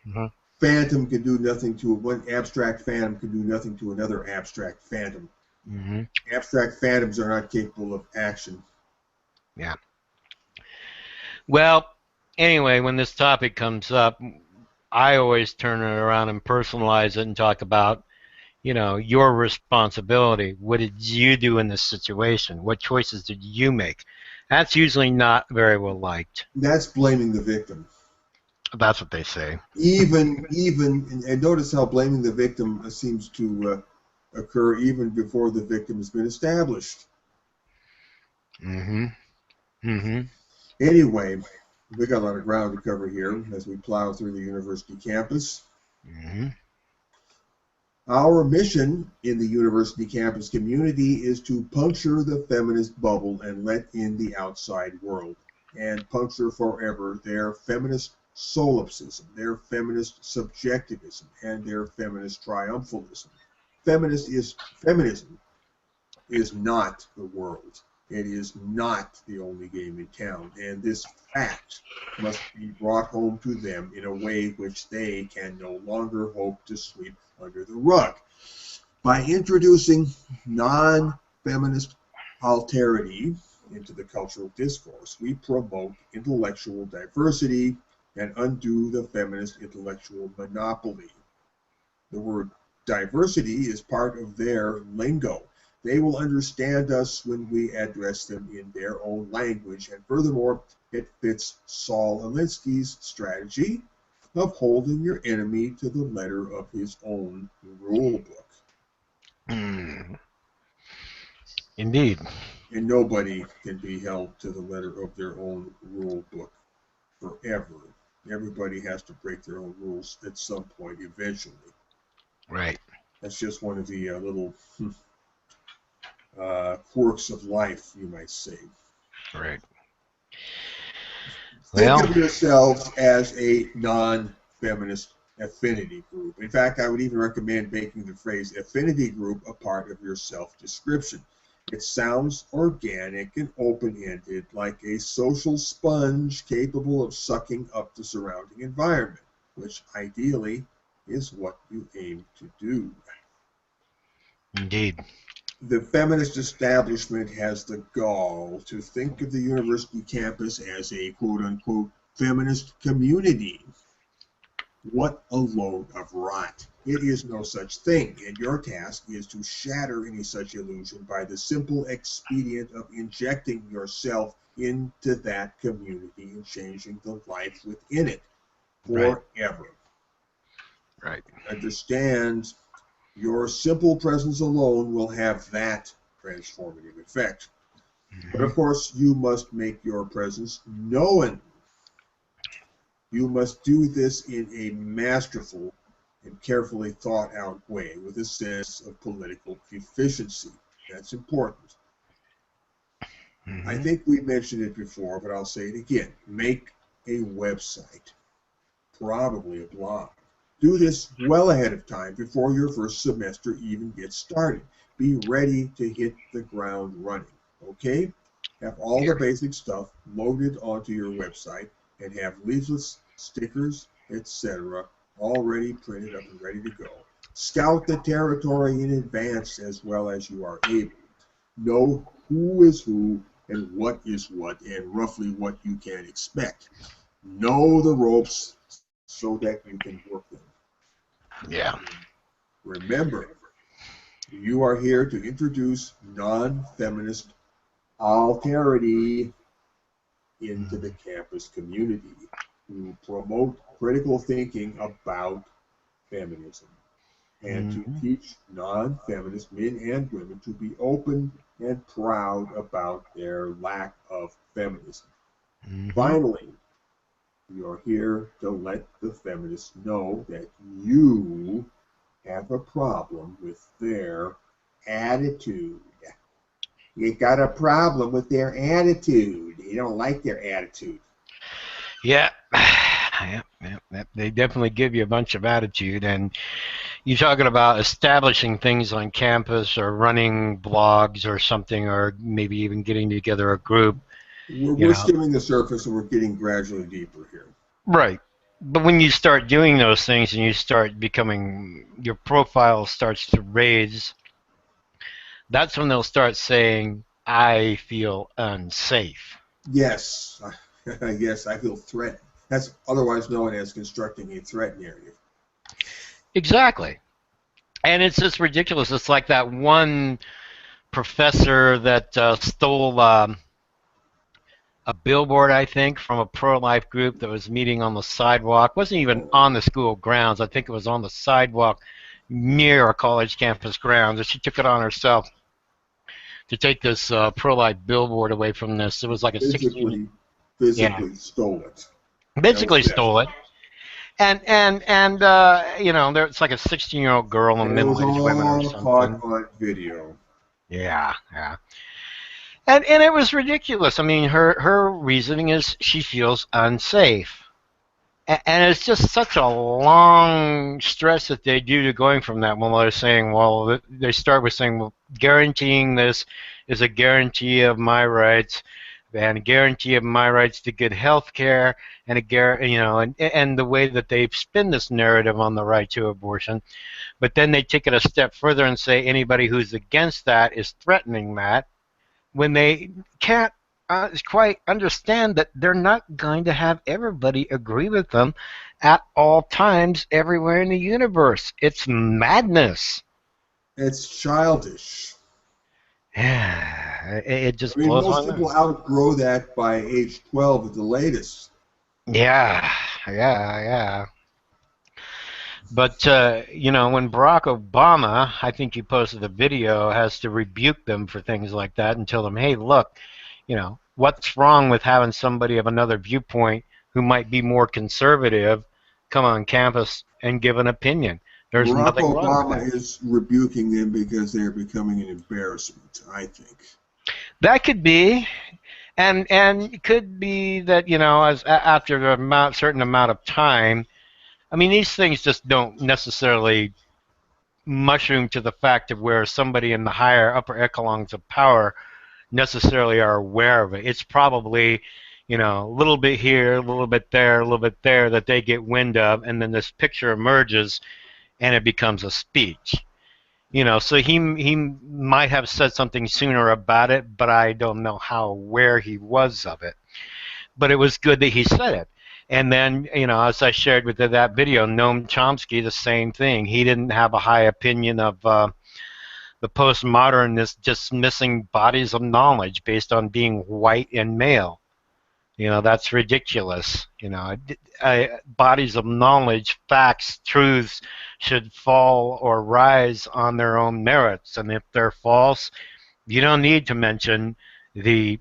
mhm, phantom can do nothing to one abstract phantom can do nothing to another abstract phantom. mhm, Abstract phantoms are not capable of action. yeah. Well, anyway, when this topic comes up, I always turn it around and personalize it and talk about your responsibility. What did you do in this situation? What choices did you make? That's usually not very well liked. That's blaming the victim. That's what they say. And notice how blaming the victim seems to occur even before the victim has been established. Mm-hmm. Mm-hmm. Anyway, we got a lot of ground to cover here as we plow through the university campus. Mm-hmm. Our mission in the university campus community is to puncture the feminist bubble and let in the outside world, and puncture forever their feminist solipsism, their feminist subjectivism, and their feminist triumphalism. Feminism is not the world. It is not the only game in town, and this fact must be brought home to them in a way which they can no longer hope to sweep under the rug. By introducing non feminist alterity into the cultural discourse. We promote intellectual diversity and undo the feminist intellectual monopoly. The word diversity is part of their lingo. They will understand us when we address them in their own language. And furthermore, it fits Saul Alinsky's strategy of holding your enemy to the letter of his own rule book. Indeed. And nobody can be held to the letter of their own rule book forever. Everybody has to break their own rules at some point eventually. Right. That's just one of the little quirks of life, you might say. Right. Think of yourselves as a non-feminist affinity group. In fact, I would even recommend making the phrase affinity group a part of your self-description. It sounds organic and open-ended, like a social sponge capable of sucking up the surrounding environment, which ideally is what you aim to do. Indeed. The feminist establishment has the gall to think of the university campus as a quote-unquote feminist community. What a load of rot. It is no such thing, and your task is to shatter any such illusion by the simple expedient of injecting yourself into that community and changing the life within it forever. Right. Understand, your simple presence alone will have that transformative effect. But of course, you must make your presence known. You must do this in a masterful and carefully thought out way with a sense of political efficiency. That's important. I think we mentioned it before, but I'll say it again. Make a website, probably a blog. Do this well ahead of time before your first semester even gets started. Be ready to hit the ground running, okay? Have all the basic stuff loaded onto your website and have leaflets, stickers, etc. already printed up and ready to go. Scout the territory in advance as well as you are able. Know who is who and what is what and roughly what you can expect. Know the ropes so that you can work them. Yeah. Remember, you are here to introduce non-feminist alterity into the campus community, to promote critical thinking about feminism, and to teach non-feminist men and women to be open and proud about their lack of feminism. Finally, we are here to let the feminists know that you have a problem with their attitude. You got a problem with their attitude. You don't like their attitude. Yeah. They definitely give you a bunch of attitude, and you're talking about establishing things on campus or running blogs or something, or maybe even getting together a group. We're skimming the surface and we're getting gradually deeper here. Right. But when you start doing those things and you start becoming, your profile starts to raise, that's when they'll start saying, I feel unsafe. Yes. Yes, I feel threatened. That's otherwise known as constructing a threat narrative. Exactly. And it's just ridiculous. It's like that one professor that stole a billboard, I think, from a pro-life group that was meeting on the sidewalk. It wasn't even on the school grounds. I think it was on the sidewalk near a college campus grounds. And she took it on herself to take this pro-life billboard away from this. It was like a physically stole it. Basically stole it. And you know, it's like a 16-year-old girl and middle-aged women or something. Caught on video. Yeah. And it was ridiculous. I mean, her reasoning is she feels unsafe. And it's just such a long stress that they do to going from that. When they're saying, well, they start with saying, well, guaranteeing this is a guarantee of my rights. and a guarantee of my rights to good health care, and and the way that they spin this narrative on the right to abortion. But then they take it a step further and say anybody who's against that is threatening that, when they can't quite understand that they're not going to have everybody agree with them at all times everywhere in the universe. It's madness. It's childish. It I just mean, blows my most people mind. outgrow that by age 12 at the latest. Yeah, yeah. But when Barack Obama, I think he posted a video, has to rebuke them for things like that and tell them, hey, look, what's wrong with having somebody of another viewpoint who might be more conservative come on campus and give an opinion? There's Barack nothing wrong with Obama that. is rebuking them because they're becoming an embarrassment, I think. That could be, and it could be that as after a certain amount of time. I mean, these things just don't necessarily mushroom to the fact of where somebody in the higher upper echelons of power necessarily are aware of it. It's probably, a little bit here, a little bit there, a little bit there that they get wind of, and then this picture emerges and it becomes a speech. So he might have said something sooner about it, but I don't know how aware he was of it. But it was good that he said it. And then, as I shared with that video, Noam Chomsky, the same thing. He didn't have a high opinion of the postmodernists dismissing bodies of knowledge based on being white and male. That's ridiculous. Bodies of knowledge, facts, truths should fall or rise on their own merits. And if they're false, you don't need to mention the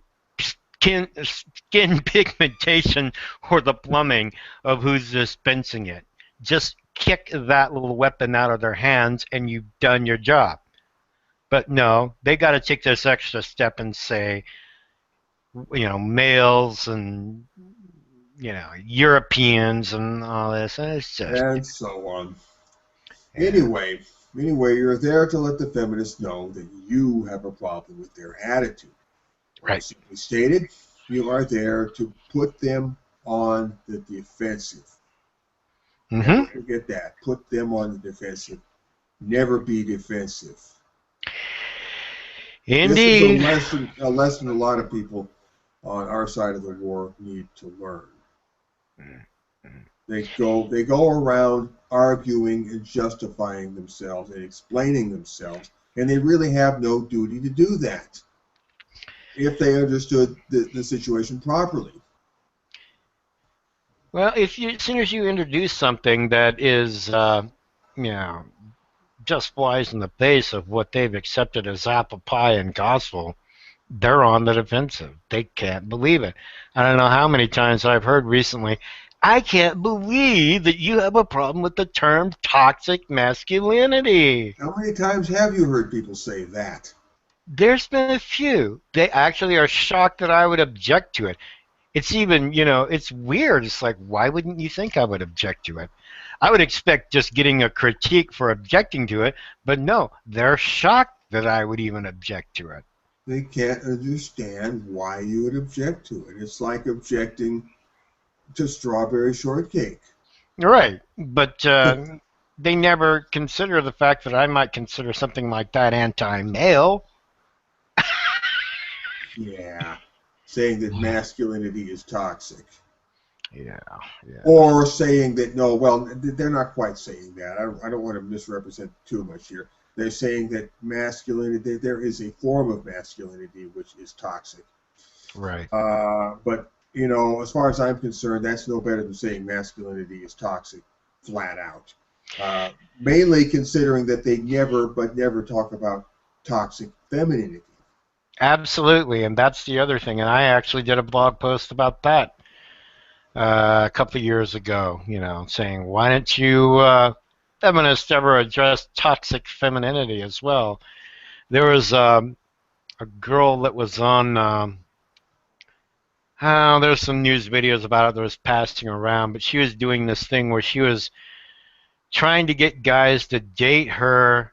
skin pigmentation or the plumbing of who's dispensing it. Just kick that little weapon out of their hands and you've done your job. But no, they got to take this extra step and say, males and, Europeans and all this. And it's just, And so on. yeah, Anyway, you're there to let the feminists know that you have a problem with their attitude. Or right. simply stated, you are there to put them on the defensive. Never Mm-hmm. forget that. Put them on the defensive. Never be defensive. This is Indeed. a lesson a lot of people on our side of the war need to learn. They go around arguing and justifying themselves and explaining themselves, and they really have no duty to do that if they understood the situation properly. Well, as soon as you introduce something that is, you know, just flies in the face of what they've accepted as apple pie and gospel, they're on the defensive. They can't believe it. I don't know how many times I've heard recently, I can't believe that you have a problem with the term toxic masculinity. How many times have you heard people say that? There's been a few. They actually are shocked that I would object to it. It's even, it's weird. It's like, why wouldn't you think I would object to it? I would expect just getting a critique for objecting to it, but no, they're shocked that I would even object to it. They can't understand why you would object to it. It's like objecting to strawberry shortcake. Right, but they never consider the fact that I might consider something like that anti-male. Yeah, saying that masculinity is toxic. Yeah, yeah. Or saying that, no, well, they're not quite saying that. I don't want to misrepresent too much here. They're saying that masculinity, there is a form of masculinity which is toxic. Right. But, as far as I'm concerned, that's no better than saying masculinity is toxic, flat out. Mainly considering that they never talk about toxic femininity. Absolutely, and that's the other thing. And I actually did a blog post about that a couple of years ago, saying, why don't you feminists ever address toxic femininity as well? There was a girl that was on, there's some news videos about it that was passing around, but she was doing this thing where she was trying to get guys to date her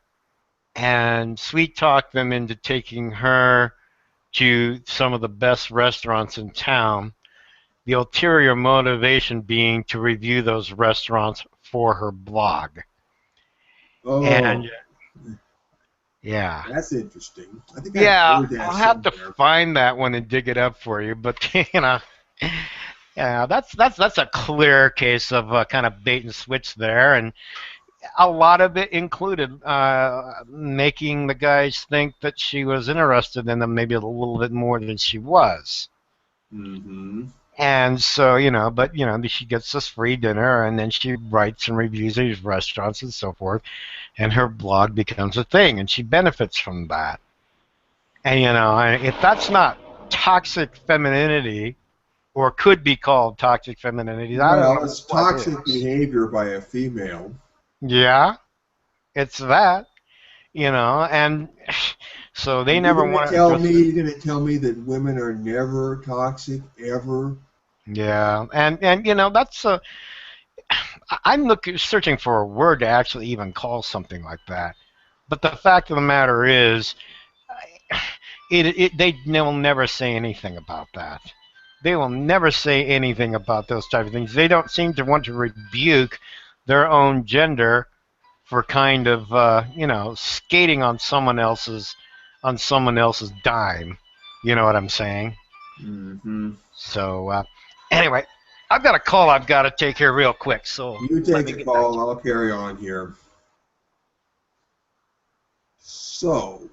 and sweet talk them into taking her to some of the best restaurants in town, the ulterior motivation being to review those restaurants for her blog. And Oh, yeah. that's interesting. I think I've Yeah, heard that I'll have to somewhere. find that one and dig it up for you, but yeah, that's a clear case of kind of bait and switch there, and a lot of it included making the guys think that she was interested in them maybe a little bit more than she was. Mm-hmm. And so, but she gets this free dinner, and then she writes and reviews these restaurants and so forth, and her blog becomes a thing, and she benefits from that. And if that's not toxic femininity, or could be called toxic femininity, I don't Well, know it's what toxic is. behavior by a female. Yeah, it's that, and so they You're never gonna want to tell address me it. you're gonna tell me that women are never toxic ever? Yeah, and that's I'm looking searching for a word to actually even call something like that. But the fact of the matter is, they will never say anything about that. They will never say anything about those type of things. They don't seem to want to rebuke their own gender for kind of skating on someone else's dime. You know what I'm saying? Mm-hmm. So anyway, I've got a call I've got to take here real quick. So You let take me the get back to call, I'll carry on here. So,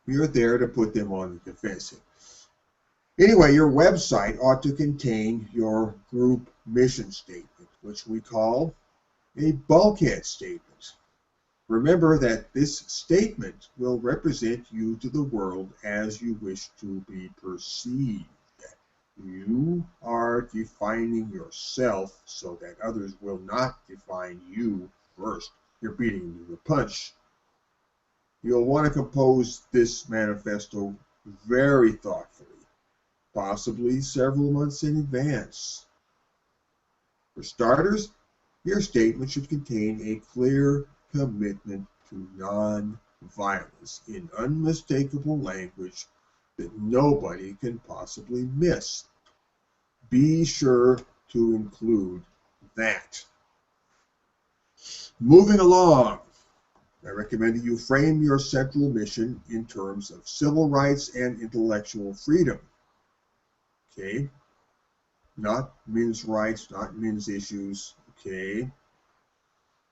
you're there to put them on the defensive. Anyway, your website ought to contain your group mission statement, which we call a bulkhead statement. Remember that this statement will represent you to the world as you wish to be perceived. You are defining yourself so that others will not define you first. You're beating them to the punch. You'll want to compose this manifesto very thoughtfully, possibly several months in advance. For starters, your statement should contain a clear commitment to non-violence in unmistakable language that nobody can possibly miss. Be sure to include that. Moving along, I recommend that you frame your central mission in terms of civil rights and intellectual freedom. Okay? Not men's rights, not men's issues. Okay?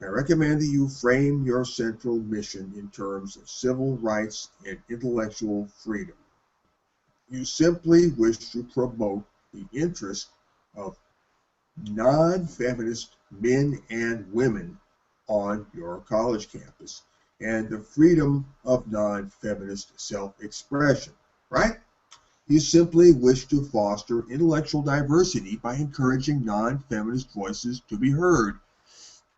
I recommend that you frame your central mission in terms of civil rights and intellectual freedom. You simply wish to promote the interest of non-feminist men and women on your college campus and the freedom of non-feminist self-expression, right? You simply wish to foster intellectual diversity by encouraging non-feminist voices to be heard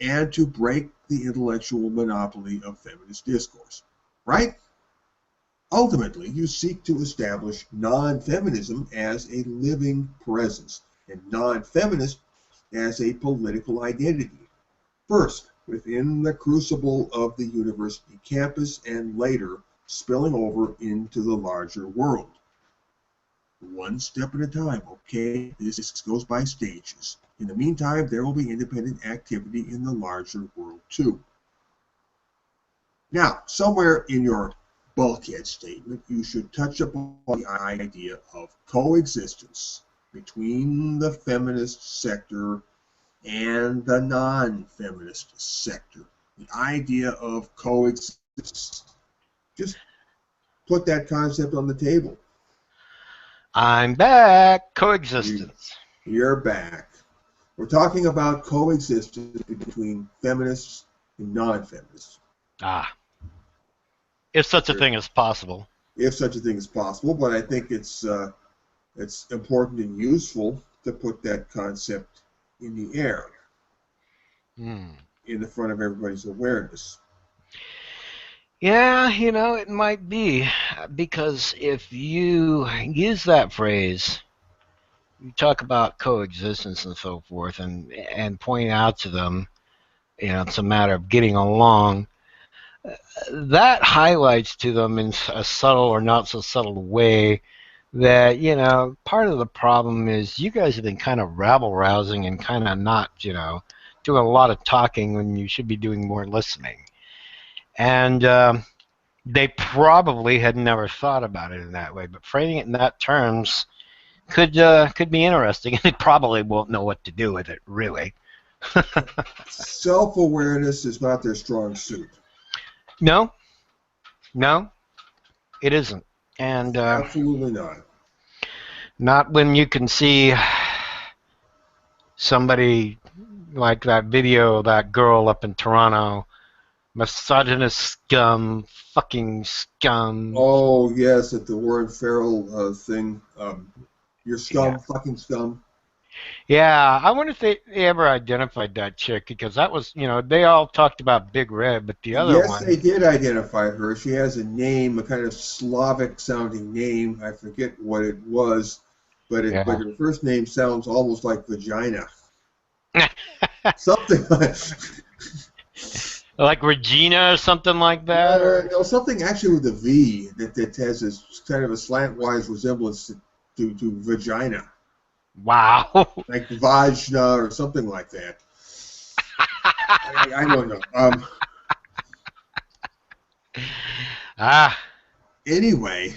and to break the intellectual monopoly of feminist discourse, right? Ultimately, you seek to establish non-feminism as a living presence and non-feminist as a political identity, first within the crucible of the university campus and later spilling over into the larger world. One step at a time, okay? This goes by stages. In the meantime, there will be independent activity in the larger world too. Now, somewhere in your bulkhead statement, you should touch upon the idea of coexistence between the feminist sector and the non-feminist sector. The idea of coexistence. Just put that concept on the table. I'm back. You, Coexistence. you're back. We're talking about coexistence between feminists and non-feminists. Ah, if such a thing is possible. If such a thing is possible, but I think it's important and useful to put that concept in the air, Hmm. in the front of everybody's awareness. Yeah, it might be because if you use that phrase, you talk about coexistence and so forth, and point out to them, it's a matter of getting along. That highlights to them in a subtle or not so subtle way that, part of the problem is you guys have been kind of rabble rousing and kind of not, doing a lot of talking when you should be doing more listening. And they probably had never thought about it in that way, but framing it in that terms could be interesting. And they probably won't know what to do with it, really. Self-awareness is not their strong suit. No, no, it isn't. And Absolutely not. not when you can see somebody like that video of that girl up in Toronto, misogynist scum, fucking scum. Oh, yes, at the Warren Farrell thing. You're Yeah. scum, fucking scum. Yeah, I wonder if they ever identified that chick because that was, they all talked about Big Red, but the other Yes, they one, did identify her. She has a name, a kind of Slavic sounding name. I forget what it was, but yeah. her first name sounds almost like vagina. Something like Like Regina or something like that, or no, something actually with a V that has this kind of a slantwise resemblance to vagina, wow. like vajna or something like that. I don't know. Ah. Anyway,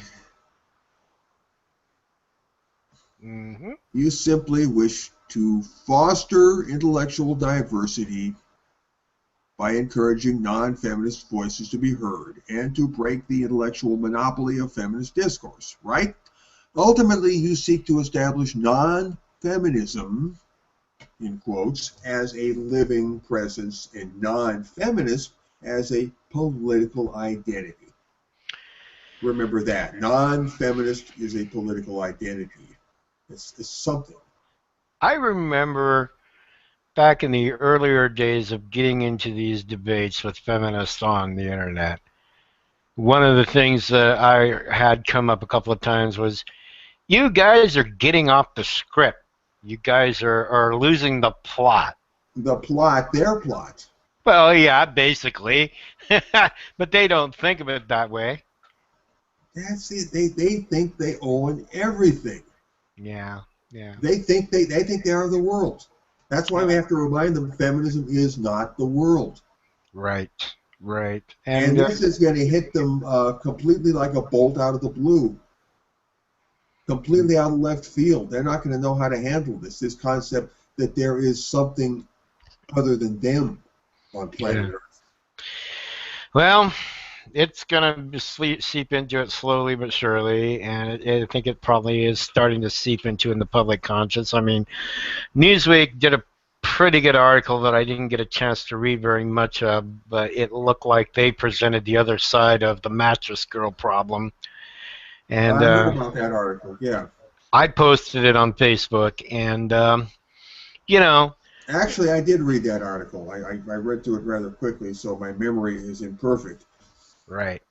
Hmm. you simply wish to foster intellectual diversity by encouraging non-feminist voices to be heard and to break the intellectual monopoly of feminist discourse, right? Ultimately, you seek to establish non-feminism, in quotes, as a living presence and non-feminist as a political identity. Remember that. Non-feminist is a political identity. It's something. I remember back in the earlier days of getting into these debates with feminists on the internet. One of the things that I had come up a couple of times was, you guys are getting off the script. You guys are losing the plot. The plot, their plot. Well, yeah, basically. But they don't think of it that way. That's it. They think they own everything. Yeah, yeah, They think they are the world. That's why we yeah. have to remind them feminism is not the world. Right, right. And And this is going to hit them completely like a bolt out of the blue, completely out of left field. They're not going to know how to handle this concept that there is something other than them on planet yeah. Earth. Well, it's going to seep into it slowly but surely, and I think it probably is starting to seep into in the public conscience. I mean, Newsweek did a pretty good article that I didn't get a chance to read very much of, but it looked like they presented the other side of the mattress girl problem. And I heard about that article, yeah. I posted it on Facebook, and you know, Actually, I did read that article. I read through it rather quickly, so my memory is imperfect. right.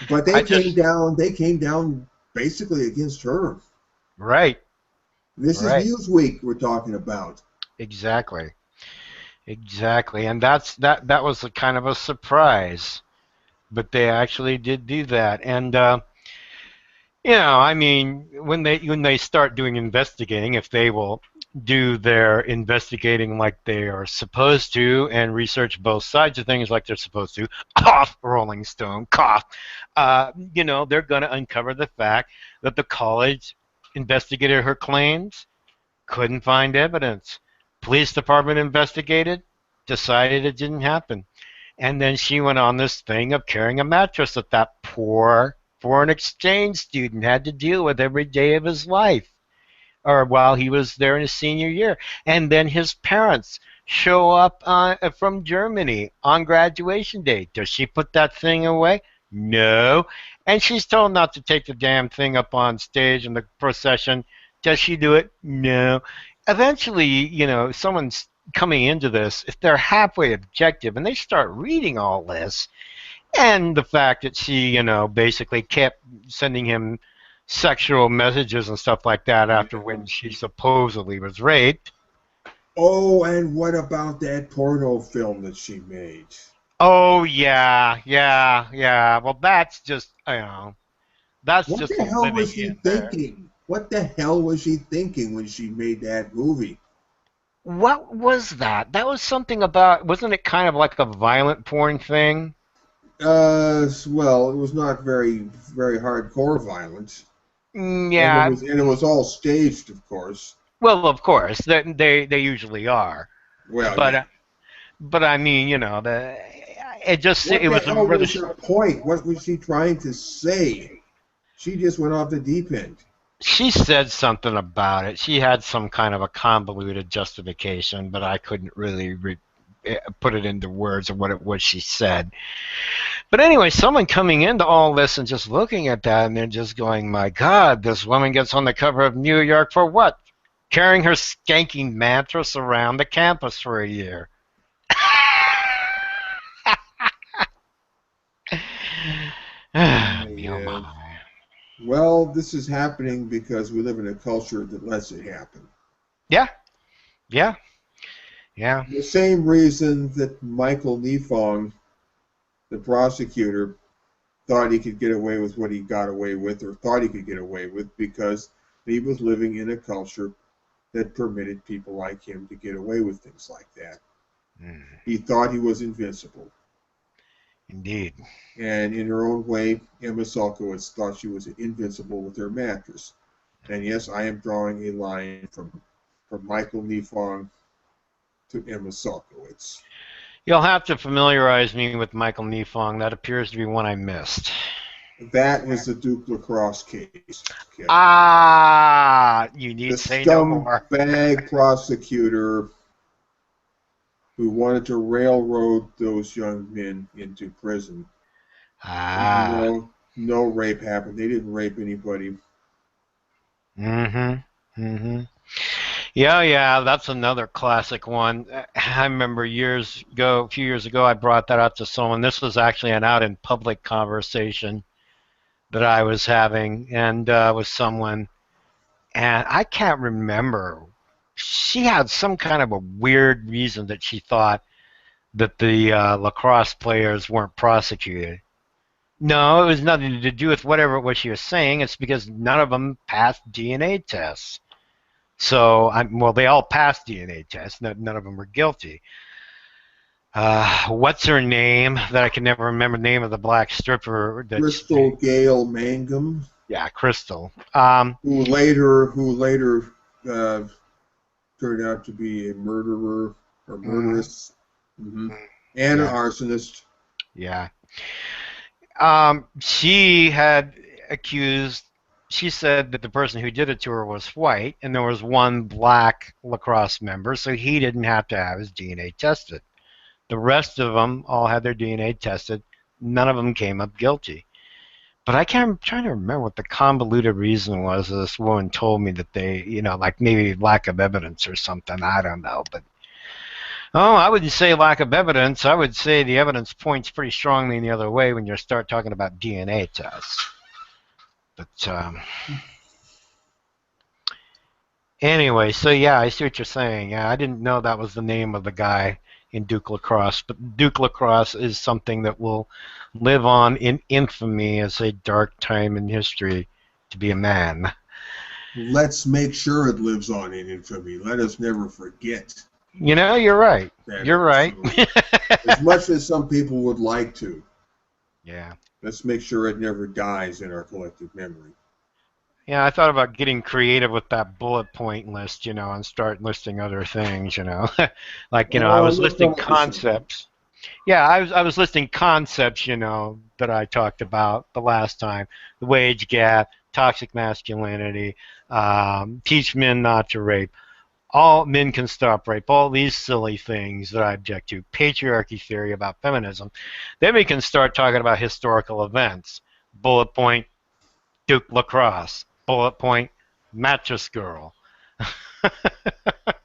But I they came just down. They came down basically against her. right, This is right, Newsweek we're talking about. exactly, exactly, and that was a kind of a surprise, but they actually did do that, and I mean, when they start doing investigating, if they will do their investigating like they are supposed to and research both sides of things like they're supposed to, cough, Rolling Stone, cough, they're going to uncover the fact that the college investigated her claims, couldn't find evidence. Police department investigated, decided it didn't happen. And then she went on this thing of carrying a mattress that poor foreign exchange student had to deal with every day of his life or while he was there in his senior year. And then his parents show up from Germany on graduation day. Does she put that thing away? No. And she's told not to take the damn thing up on stage in the procession. Does she do it? No. Eventually, someone's coming into this, if they're halfway objective and they start reading all this, and the fact that she, basically kept sending him sexual messages and stuff like that after when she supposedly was raped. Oh, and what about that porno film that she made? Oh yeah, yeah, yeah. Well, that's just that's What just the hell living was he in there. thinking? What the hell was she thinking when she made that movie? What was that? That was something about, wasn't it kind of like a violent porn thing? Well, it was not very hardcore violence, Yeah. and it was all staged, of course. Well, of course, they usually are. Well, But yeah. uh, but I mean, it What the was a hell rather. was her point? What was she trying to say? She just went off the deep end. She said something about it. She had some kind of a convoluted justification, but I couldn't really put it into words of what it was she said. But anyway, someone coming into all this and just looking at that and then just going, my God, this woman gets on the cover of New York for what? Carrying her skanking mattress around the campus for a year. Me, oh Yeah. my. Well, this is happening because we live in a culture that lets it happen. Yeah, yeah, yeah. The same reason that Michael Nifong, the prosecutor, thought he could get away with what he got away with, or thought he could get away with, because he was living in a culture that permitted people like him to get away with things like that. Mm, He thought he was invincible. indeed. And in her own way, Emma Salkowitz thought she was invincible with her mattress. And yes, I am drawing a line from Michael Nifong to Emma Salkowitz. You'll have to familiarize me with Michael Nifong. That appears to be one I missed. That was the Duke Lacrosse case, Kevin. Ah, you The need say no more. scumbag prosecutor who wanted to railroad those young men into prison, even Ah. though no rape happened. They didn't rape anybody. Mm-hmm. Mm-hmm. Yeah, yeah, that's another classic one. I remember a few years ago, I brought that up to someone. This was actually an out in public conversation that I was having and with someone, and I can't remember. She had some kind of a weird reason that she thought that the lacrosse players weren't prosecuted. No, it was nothing to do with whatever it was she was saying. It's because none of them passed DNA tests. So, well, they all passed DNA tests. None of them were guilty. What's her name? That I can never remember the name of the black stripper. Crystal Gail Mangum, Yeah, Crystal. who later uh, turned out to be a murderer or Mm, murderess, hmm and an yeah, arsonist. yeah. She had accused. She said that the person who did it to her was white, and there was one black lacrosse member, so he didn't have to have his DNA tested. The rest of them all had their DNA tested. None of them came up guilty. But I'm trying to remember what the convoluted reason was. This woman told me that they, like maybe lack of evidence or something. I don't know. But, oh, I wouldn't say lack of evidence. I would say the evidence points pretty strongly in the other way when you start talking about DNA tests. But anyway, so yeah, I see what you're saying. Yeah, I didn't know that was the name of the guy in Duke Lacrosse, but Duke Lacrosse is something that will live on in infamy as a dark time in history to be a man. Let's make sure it lives on in infamy. Let us never forget You're right. that You're right. episode. As much as some people would like to, Yeah. let's make sure it never dies in our collective memory. Yeah, I thought about getting creative with that bullet point list, and start listing other things, like, I was List listing all the something. concepts. Yeah, I was listing concepts, that I talked about the last time: the wage gap, toxic masculinity, teach men not to rape, all men can stop rape, all these silly things that I object to, patriarchy theory about feminism. Then we can start talking about historical events. Bullet point: Duke Lacrosse. Bullet point: Mattress Girl.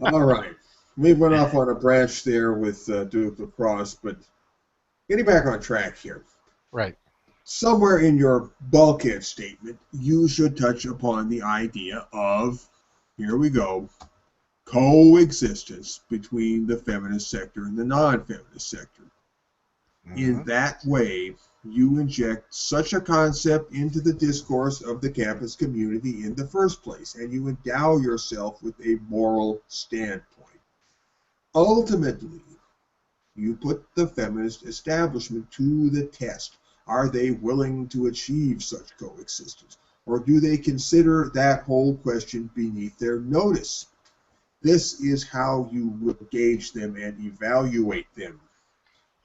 All right. We went off on a branch there with Duke Lacrosse, but getting back on track here. Right. Somewhere in your bulkhead statement, you should touch upon the idea of, here we go, coexistence between the feminist sector and the non-feminist sector. In that way, you inject such a concept into the discourse of the campus community in the first place, and you endow yourself with a moral standpoint. Ultimately, you put the feminist establishment to the test. Are they willing to achieve such coexistence? Or do they consider that whole question beneath their notice? This is how you will gauge them and evaluate them.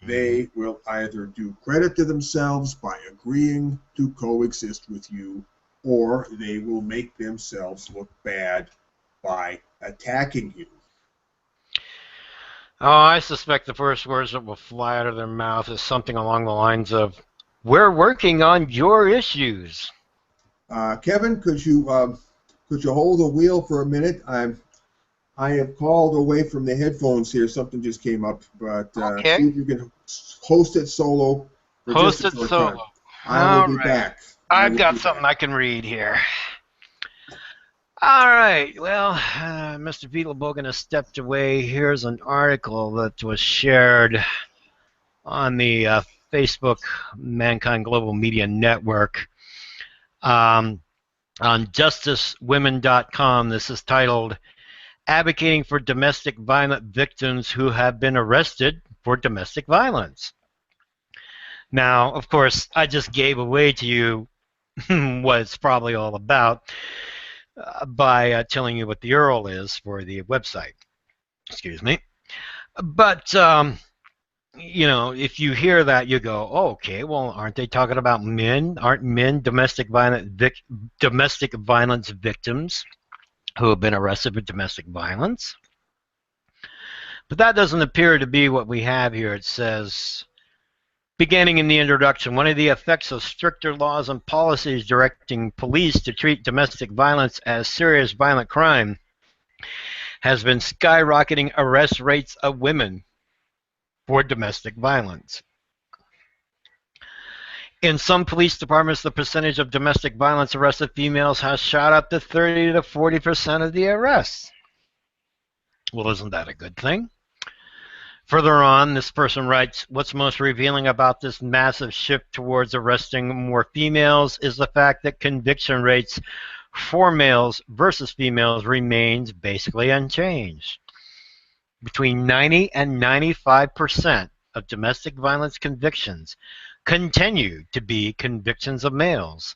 They will either do credit to themselves by agreeing to coexist with you, or they will make themselves look bad by attacking you. Oh, I suspect the first words that will fly out of their mouth is something along the lines of, "We're working on your issues." Kevin, could you hold the wheel for a minute? I have called away from the headphones here. Something just came up, but Okay. see if you can host it solo for just Host a it short time. solo. I will All be right. back. I've got something I can read here. All right. Well, Mr. Fidelbogen has stepped away. Here's an article that was shared on the Facebook Mankind Global Media Network on justicewomen.com. This is titled "Advocating for Domestic Violence Victims Who Have Been Arrested for Domestic Violence." Now, of course, I just gave away to you what it's probably all about by telling you what the URL is for the website. Excuse me. But if you hear that, you go, oh, okay, well, aren't they talking about men? Aren't men domestic violence victims who have been arrested for domestic violence? But that doesn't appear to be what we have here. It says, beginning in the introduction, one of the effects of stricter laws and policies directing police to treat domestic violence as serious violent crime has been skyrocketing arrest rates of women for domestic violence. In some police departments, the percentage of domestic violence arrested females has shot up to 30 to 40% of the arrests. Well, isn't that a good thing? Further on, this person writes, what's most revealing about this massive shift towards arresting more females is the fact that conviction rates for males versus females remains basically unchanged. Between 90 and 95% of domestic violence convictions continue to be convictions of males.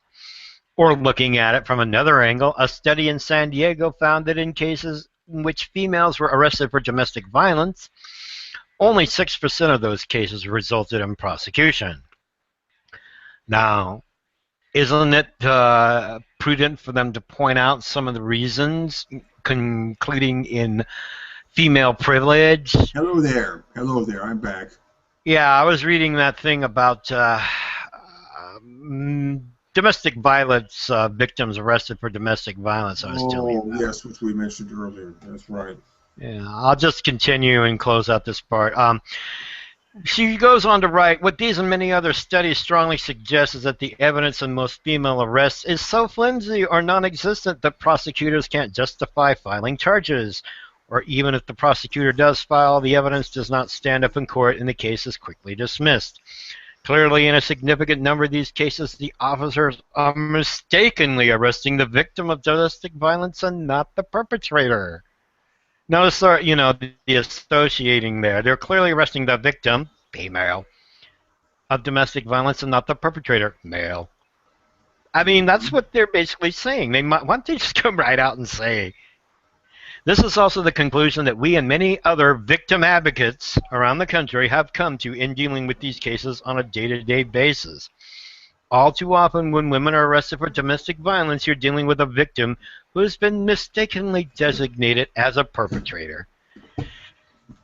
Or looking at it from another angle, a study in San Diego found that in cases in which females were arrested for domestic violence, only 6% of those cases resulted in prosecution. Now, isn't it prudent for them to point out some of the reasons, concluding in female privilege? Hello there. Hello there. I'm back. Yeah, I was reading that thing about domestic violence victims arrested for domestic violence. I was telling you Oh, about. yes, which we mentioned earlier. That's right. Yeah, I'll just continue and close out this part. She goes on to write, what these and many other studies strongly suggest is that the evidence in most female arrests is so flimsy or non-existent that prosecutors can't justify filing charges. Or even if the prosecutor does file, the evidence does not stand up in court and the case is quickly dismissed. Clearly, in a significant number of these cases, the officers are mistakenly arresting the victim of domestic violence and not the perpetrator. Notice, the associating there. They're clearly arresting the victim, female, of domestic violence and not the perpetrator, male. I mean, that's what they're basically saying. Why don't they just come right out and say, this is also the conclusion that we and many other victim advocates around the country have come to in dealing with these cases on a day-to-day basis. All too often when women are arrested for domestic violence, you're dealing with a victim who has been mistakenly designated as a perpetrator.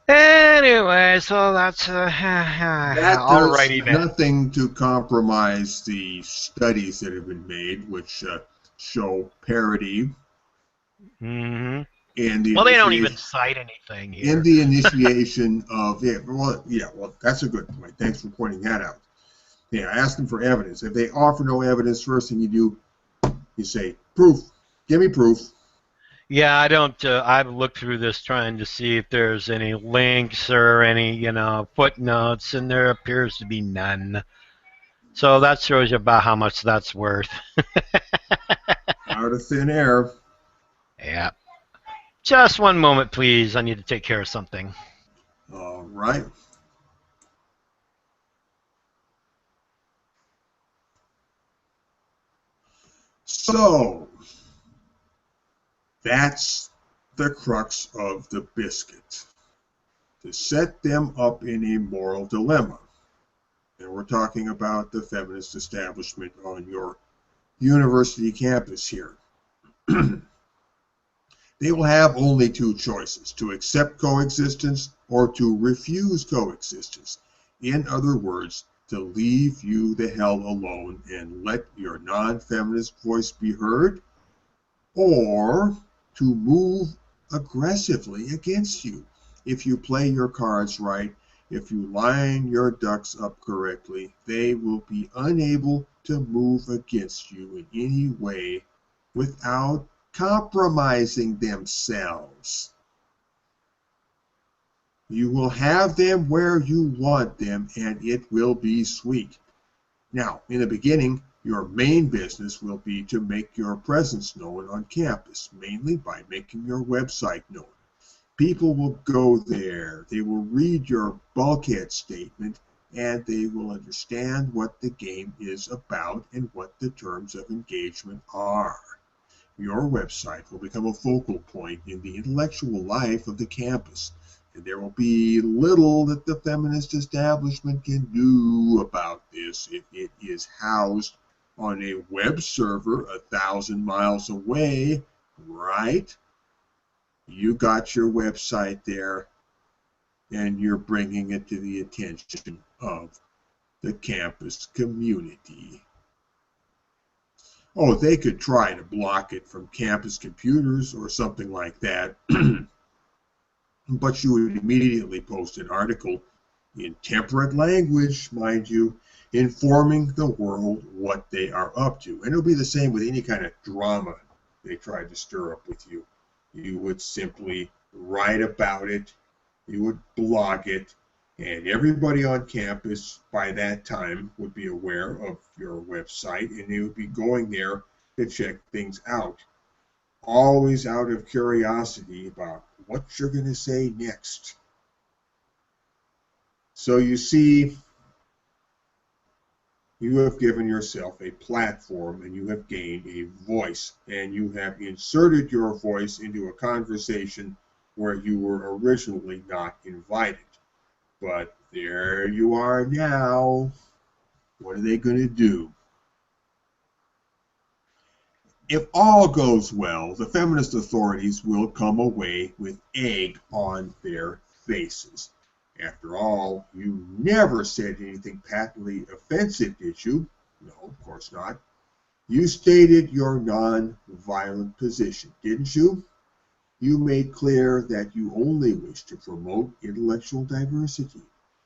Anyway, so that's That does alrighty then. nothing to compromise the studies that have been made, which show parity Mm-hmm. in the Well, they don't even initiation cite anything in here. the initiation of it. Well, yeah, well, that's a good point. Thanks for pointing that out. Yeah, I asked them for evidence. If they offer no evidence, first thing you do, you say, proof. Give me proof. Yeah, I don't. I've looked through this trying to see if there's any links or any, footnotes, and there appears to be none. So that shows you about how much that's worth. Out of thin air. Yeah. Just one moment, please. I need to take care of something. All right. So that's the crux of the biscuit, to set them up in a moral dilemma. And we're talking about the feminist establishment on your university campus here. They will have only two choices: to accept coexistence or to refuse coexistence. In other words, to leave you the hell alone and let your non-feminist voice be heard, or to move aggressively against you. If you play your cards right, if you line your ducks up correctly, they will be unable to move against you in any way without compromising themselves. You will have them where you want them, and it will be sweet. Now, in the beginning, your main business will be to make your presence known on campus, mainly by making your website known. People will go there, they will read your bulkhead statement, and they will understand what the game is about and what the terms of engagement are. Your website will become a focal point in the intellectual life of the campus, and there will be little that the feminist establishment can do about this if it is housed on a web server 1,000 miles away, right? You got your website there, and you're bringing it to the attention of the campus community. Oh, they could try to block it from campus computers or something like that, but you would immediately post an article in temperate language, mind you, informing the world what they are up to. And it'll be the same with any kind of drama they tried to stir up with you. You would simply write about it, you would blog it, and everybody on campus by that time would be aware of your website, and they would be going there to check things out, always out of curiosity about what you're going to say next. So you see, you have given yourself a platform and you have gained a voice, and you have inserted your voice into a conversation where you were originally not invited. But there you are now. What are they going to do? If all goes well, the feminist authorities will come away with egg on their faces. After all, you never said anything patently offensive, did you? No, of course not. You stated your non-violent position, didn't you? You made clear that you only wish to promote intellectual diversity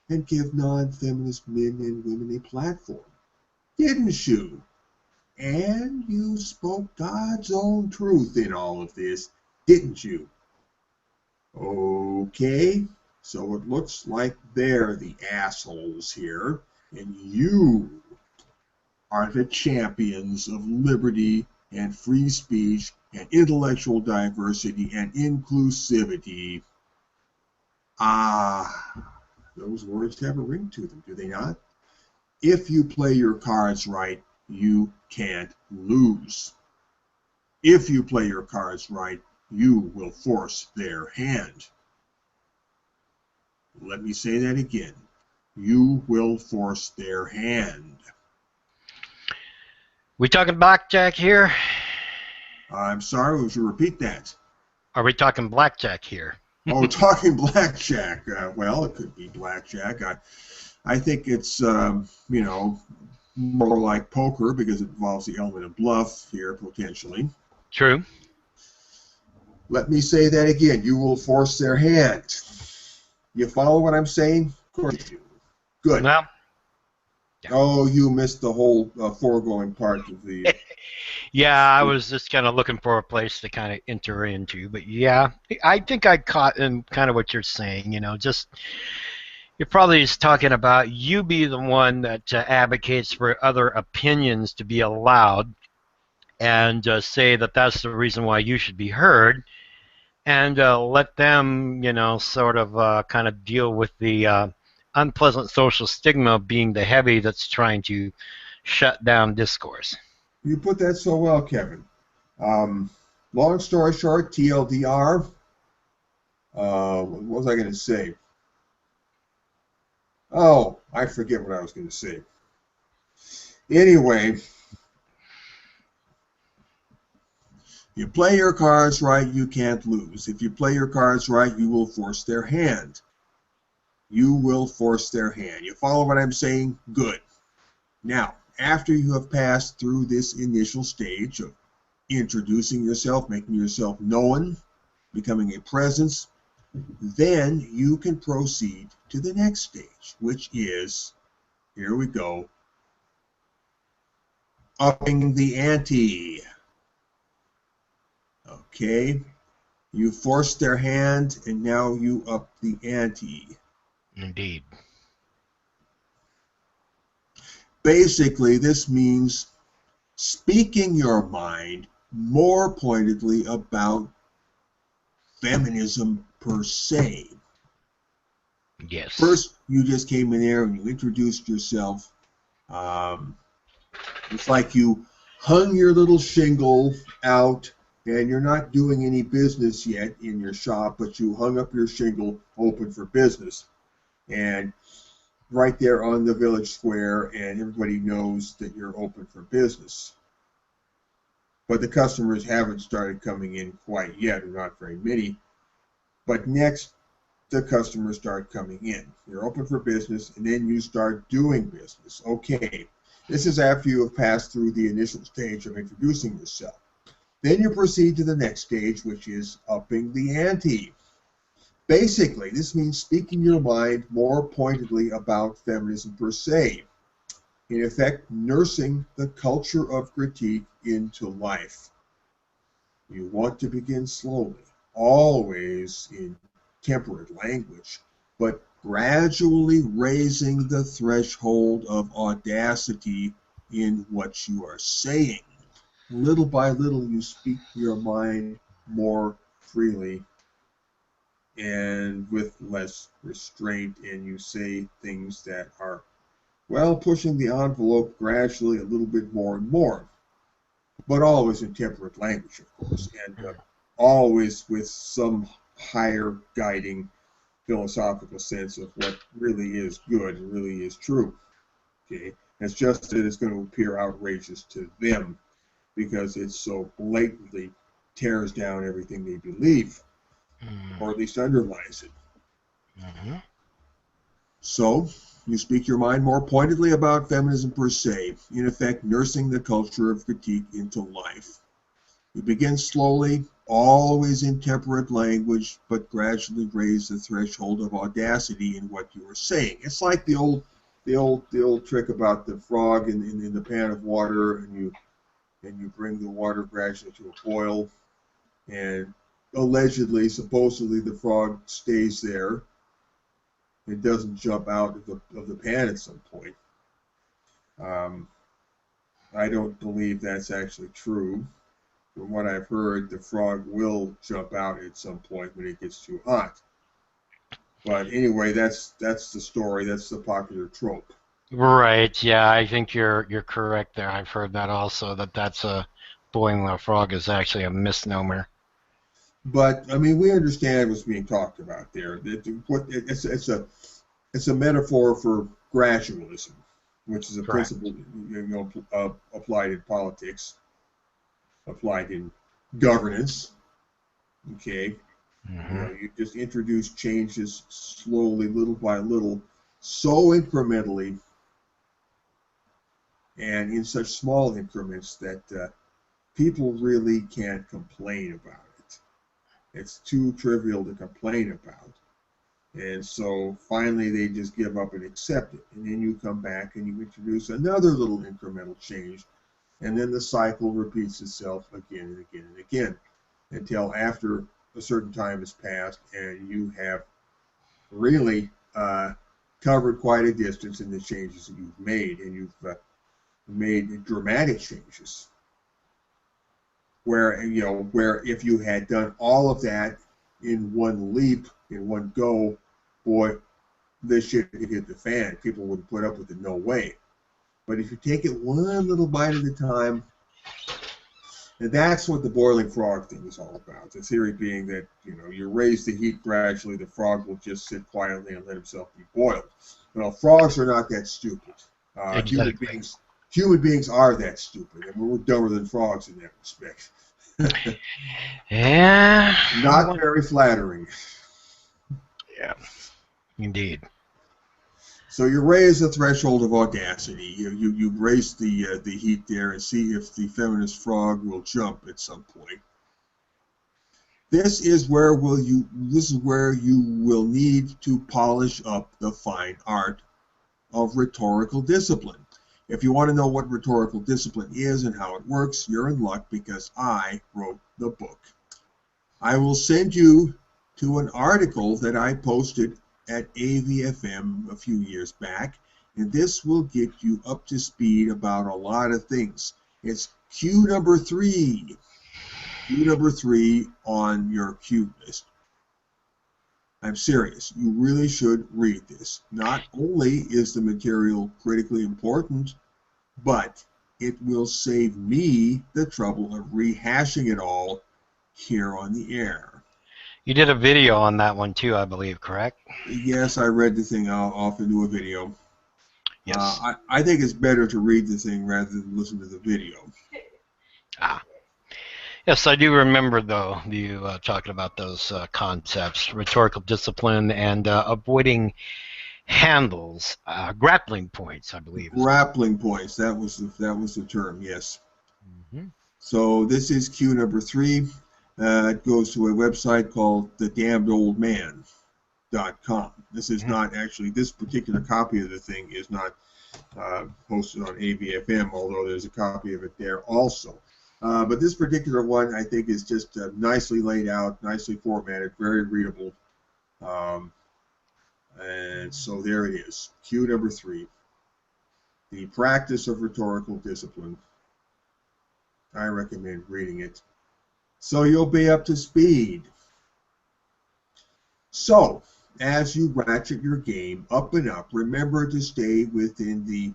and give non-feminist men and women a platform, didn't you? And you spoke God's own truth in all of this, didn't you? Okay, so it looks like they're the assholes here, and you are the champions of liberty and free speech and intellectual diversity and inclusivity. Ah, those words have a ring to them, do they not? If you play your cards right, you can't lose. If you play your cards right, you will force their hand. Let me say that again. You will force their hand. We talking blackjack here? I'm sorry, would you repeat that? Are we talking blackjack here? Oh, talking blackjack. Well, it could be blackjack. I think it's, more like poker because it involves the element of bluff here, potentially. True. Let me say that again. You will force their hand. You follow what I'm saying? Of course you do. Good. Well, yeah. Oh, you missed the whole foregoing part of the... Yeah, I was just kind of looking for a place to kind of enter into, but yeah, I think I caught in kind of what you're saying. Just you're probably just talking about you be the one that advocates for other opinions to be allowed, and say that that's the reason why you should be heard, and let them, sort of kind of deal with the unpleasant social stigma of being the heavy that's trying to shut down discourse. You put that so well, Kevin. Um, Long story short, TLDR. What was I going to say? Oh, I forget what I was going to say. Anyway, you play your cards right, you can't lose. If you play your cards right, you will force their hand. You will force their hand. You follow what I'm saying? Good. Now, after you have passed through this initial stage of introducing yourself, making yourself known, becoming a presence, then you can proceed to the next stage, which is, here we go, upping the ante. Okay, you force their hand and now you up the ante. Indeed. Basically, this means speaking your mind more pointedly about feminism per se. Yes. First, you just came in there and you introduced yourself. Um, it's like you hung your little shingle out and you're not doing any business yet in your shop, but you hung up your shingle open for business. And right there on the village square, and everybody knows that you're open for business. But the customers haven't started coming in quite yet, or not very many. But next, the customers start coming in. You're open for business, and then you start doing business. Okay, this is after you have passed through the initial stage of introducing yourself. Then you proceed to the next stage, which is upping the ante. Basically, this means speaking your mind more pointedly about feminism per se. In effect, nursing the culture of critique into life. You want to begin slowly, always in temperate language, but gradually raising the threshold of audacity in what you are saying. Little by little, you speak your mind more freely and with less restraint, and you say things that are, well, pushing the envelope gradually a little bit more and more, but always in temperate language, of course, and always with some higher guiding philosophical sense of what really is good and really is true. Okay, it's just that it's going to appear outrageous to them because it so blatantly tears down everything they believe, or at least underlies it. Mm-hmm. So, you speak your mind more pointedly about feminism per se, in effect, nursing the culture of critique into life. You begin slowly, always in temperate language, but gradually raise the threshold of audacity in what you are saying. It's like the old trick about the frog in the pan of water, and you bring the water gradually to a boil, and allegedly, supposedly, the frog stays there. It doesn't jump out of the pan at some point. Um, I don't believe that's actually true. From what I've heard, the frog will jump out at some point when it gets too hot. But anyway, that's the story. That's the popular trope. Right. Yeah, I think you're correct there. I've heard that also, that's a boiling the frog is actually a misnomer. But I mean, we understand what's being talked about there. It's a metaphor for gradualism, which is a Correct. principle applied in politics, applied in governance. Okay, Mm-hmm. you just introduce changes slowly, little by little, so incrementally, and in such small increments that people really can't complain about it. It's too trivial to complain about. And so finally they just give up and accept it. And then you come back and you introduce another little incremental change And then the cycle repeats itself again and again and again until after a certain time has passed and you have really covered quite a distance in the changes that you've made, and you've made dramatic changes. Where if you had done all of that in one leap, in one go, boy, this shit could hit the fan. People wouldn't put up with it, no way. But if you take it one little bite at a time, and that's what the boiling frog thing is all about. The theory being that, you raise the heat gradually, the frog will just sit quietly and let himself be boiled. Well, frogs are not that stupid. Exactly. Human beings are that stupid, and we're dumber than frogs in that respect. Yeah. Not very flattering. Yeah. Indeed. So you raise the threshold of audacity. You raise the heat there and see if the feminist frog will jump at some point. This is where you will need to polish up the fine art of rhetorical discipline. If you want to know what rhetorical discipline is and how it works, you're in luck because I wrote the book. I will send you to an article that I posted at AVFM a few years back, and this will get you up to speed about a lot of things. It's Q number 3. Q number 3 on your Q list. I'm serious. You really should read this. Not only is the material critically important, but it will save me the trouble of rehashing it all here on the air. You did a video on that one too, I believe, correct? Yes, I read the thing. I'll often do a video. Yes. I think it's better to read the thing rather than listen to the video. Yes, I do remember, though, you talking about those concepts, rhetorical discipline and avoiding handles, grappling points, I believe. Grappling points. That was the term. Yes. Mm-hmm. So this is Q number 3. It goes to a website called thedamnedoldman.com. This is not actually, this particular copy of the thing is not posted on AVFM, although there's a copy of it there also. But this particular one, I think, is just nicely laid out, nicely formatted, very readable. And so there it is, Q number 3, the practice of rhetorical discipline. I recommend reading it, so you'll be up to speed. So, as you ratchet your game up and up, remember to stay within the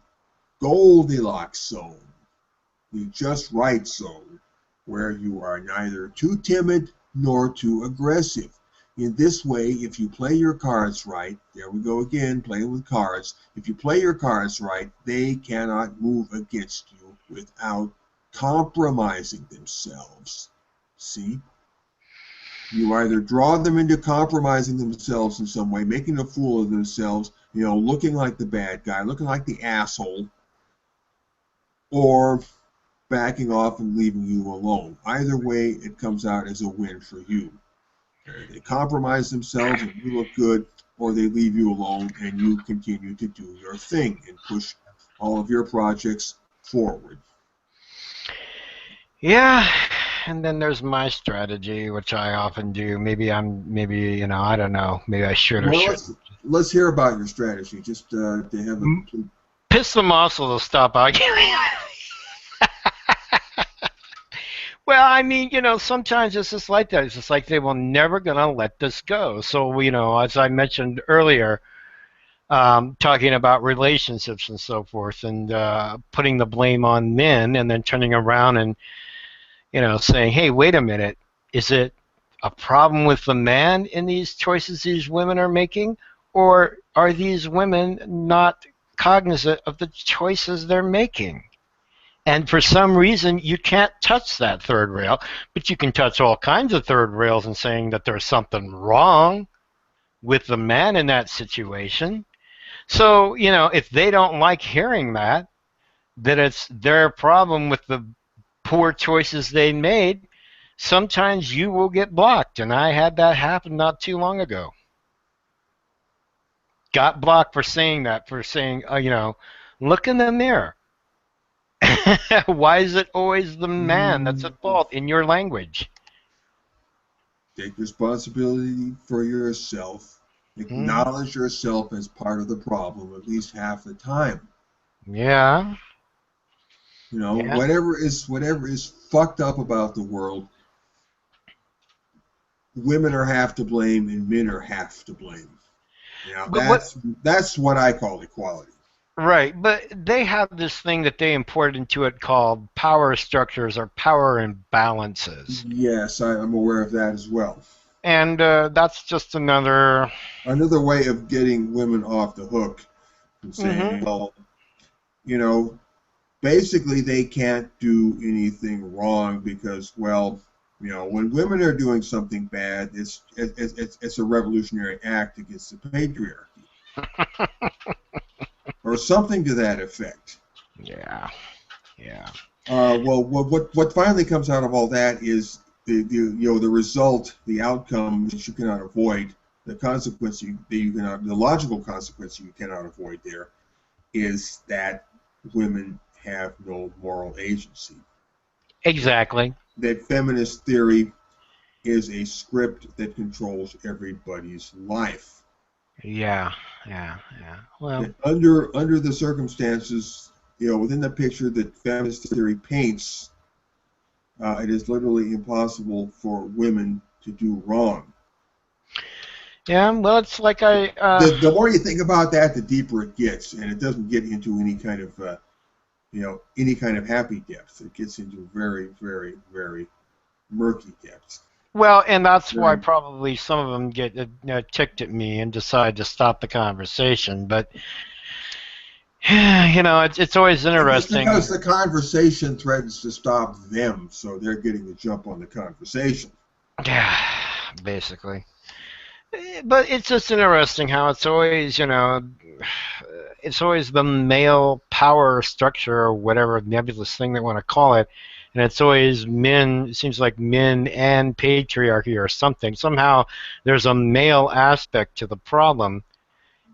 Goldilocks zone, the just right zone, where you are neither too timid nor too aggressive. In this way, if you play your cards right, there we go again, playing with cards. If you play your cards right, they cannot move against you without compromising themselves. See? You either draw them into compromising themselves in some way, making a fool of themselves, looking like the bad guy, looking like the asshole, or backing off and leaving you alone. Either way, it comes out as a win for you. They compromise themselves and you look good, or they leave you alone and you continue to do your thing and push all of your projects forward. Yeah, and then there's my strategy, which I often do. Maybe I don't know. Maybe I should or shouldn't. Let's hear about your strategy, just to have a complete... Piss them off so they'll stop arguing. Well, I mean, sometimes it's just like that. It's just like they were never going to let this go. So, as I mentioned earlier, talking about relationships and so forth, and putting the blame on men, and then turning around and, saying, hey, wait a minute, is it a problem with the man in these choices these women are making? Or are these women not cognizant of the choices they're making? And for some reason, you can't touch that third rail, but you can touch all kinds of third rails and saying that there's something wrong with the man in that situation. So, if they don't like hearing that it's their problem with the poor choices they made, sometimes you will get blocked. And I had that happen not too long ago. Got blocked for saying that, look in the mirror. Why is it always the man that's Mm, at fault in your language? Take responsibility for yourself. Hmm. Acknowledge yourself as part of the problem at least half the time. Yeah, You know, yeah. whatever is fucked up about the world, women are half to blame and men are half to blame. You know, But what? that's what I call equality. Right, but they have this thing that they imported into it called power structures or power imbalances, Yes, I'm aware of that as well. and that's just another. Another way of getting women off the hook and saying, Hmm. well, you know, basically they can't do anything wrong because, well, when women are doing something bad, it's a revolutionary act against the patriarchy or something to that effect. Yeah, yeah. Well, what finally comes out of all that is the result, the outcome that you cannot avoid, the consequence that you cannot, the logical consequence you cannot avoid. There is that women have no moral agency. That Exactly. that feminist theory is a script that controls everybody's life. Yeah, yeah, yeah. Well, That under the circumstances, within the picture that feminist theory paints, it is literally impossible for women to do wrong. yeah. Well, it's like I. The more you think about that, the deeper it gets, and it doesn't get into any kind of happy depths. It gets into very, very, very murky depths. Well, and that's why Very. probably some of them get ticked at me and decide to stop the conversation. But it's always It's interesting. because the conversation threatens to stop them, so they're getting the jump on the conversation. Yeah, basically. But it's just interesting how it's always, it's always the male power structure or whatever nebulous thing they want to call it. And it's always men, it seems like men and patriarchy or something. Somehow there's a male aspect to the problem,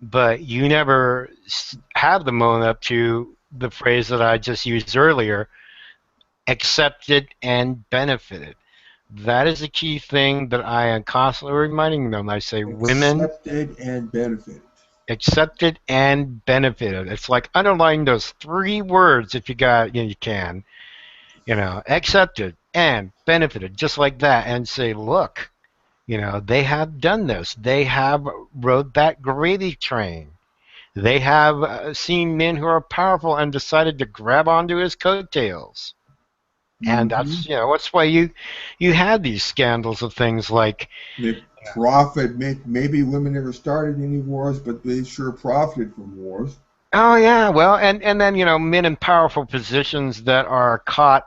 but you never have them own up to the phrase that I just used earlier, accepted and benefited. That is a key thing that I am constantly reminding them. I say, women Accepted and benefited. accepted and benefited. It's like underline those three words if you got, you can, accepted and benefited, just like that, and say, look, they have done this. They have rode that gravy train. They have seen men who are powerful and decided to grab onto his coattails. And Mm-hmm. that's why you had these scandals of things like, They profit. Maybe women never started any wars, but they sure profited from wars. oh yeah, well, and then men in powerful positions that are caught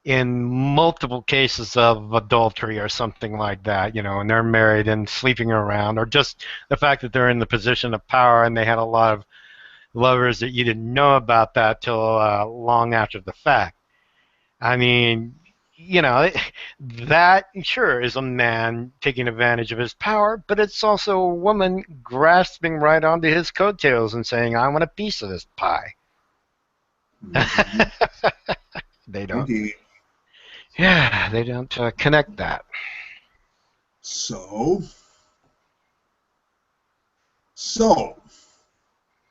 in multiple cases of adultery or something like that, and they're married and sleeping around, or just the fact that they're in the position of power and they had a lot of lovers that you didn't know about that till long after the fact. I mean, you know, that sure is a man taking advantage of his power, but it's also a woman grasping right onto his coattails and saying, I want a piece of this pie. Mm-hmm. They don't, Indeed. yeah, they don't connect that. So, so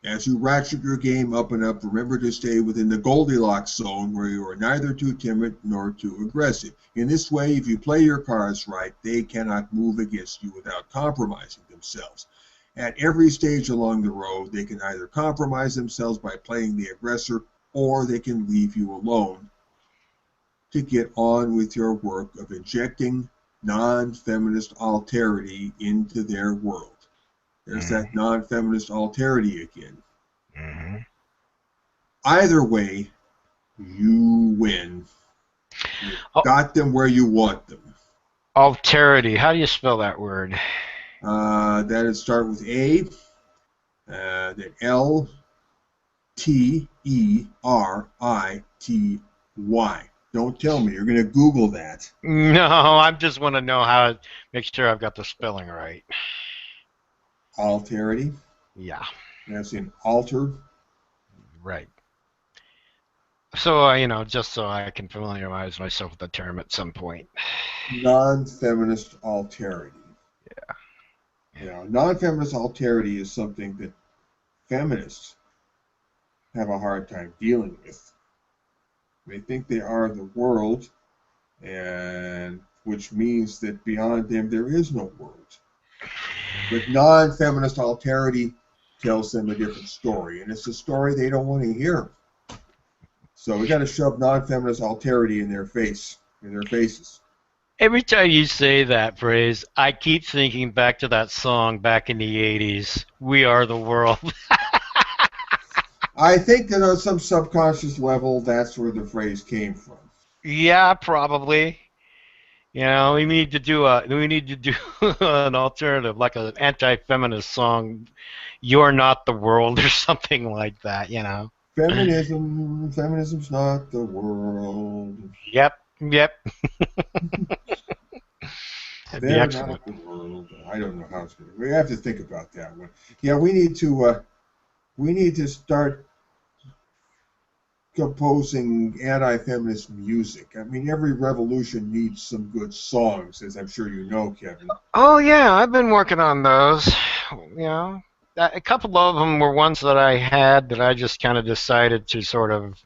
as you ratchet your game up and up, remember to stay within the Goldilocks zone where you are neither too timid nor too aggressive. In this way, if you play your cards right, they cannot move against you without compromising themselves. At every stage along the road, they can either compromise themselves by playing the aggressor or they can leave you alone to get on with your work of injecting non-feminist alterity into their world. There's that Mm-hmm. non-feminist alterity again. Mm-hmm. Either way, you win. You Oh, got them where you want them. alterity. How do you spell that word? That'd start with A, then Lterity. Don't tell me. You're going to Google that. No, I just want to know how to make sure I've got the spelling right. Alterity. Yeah, As in alter. right. So, just so I can familiarize myself with the term at some point. Non-feminist alterity. Non-feminist alterity is something that feminists have a hard time dealing with. They think they are the world, and which means that beyond them there is no world. But non-feminist alterity tells them a different story, and it's a story they don't want to hear. So we got to shove non-feminist alterity in their faces. Every time you say that phrase, I keep thinking back to that song back in the 80s, We Are the World. I think that on some subconscious level, that's where the phrase came from. Yeah, probably. We need to do an alternative, like an anti-feminist song, You're Not the World or something like that. Feminism's not the world. Yep, yep. That'd be They're excellent. not the world. I don't know how it's going to. We have to think about that one. Yeah, we need to start composing anti-feminist music. I mean, every revolution needs some good songs, as I'm sure you know, Kevin. Oh yeah, I've been working on those. You know, a couple of them were ones that I had that I just kind of decided to sort of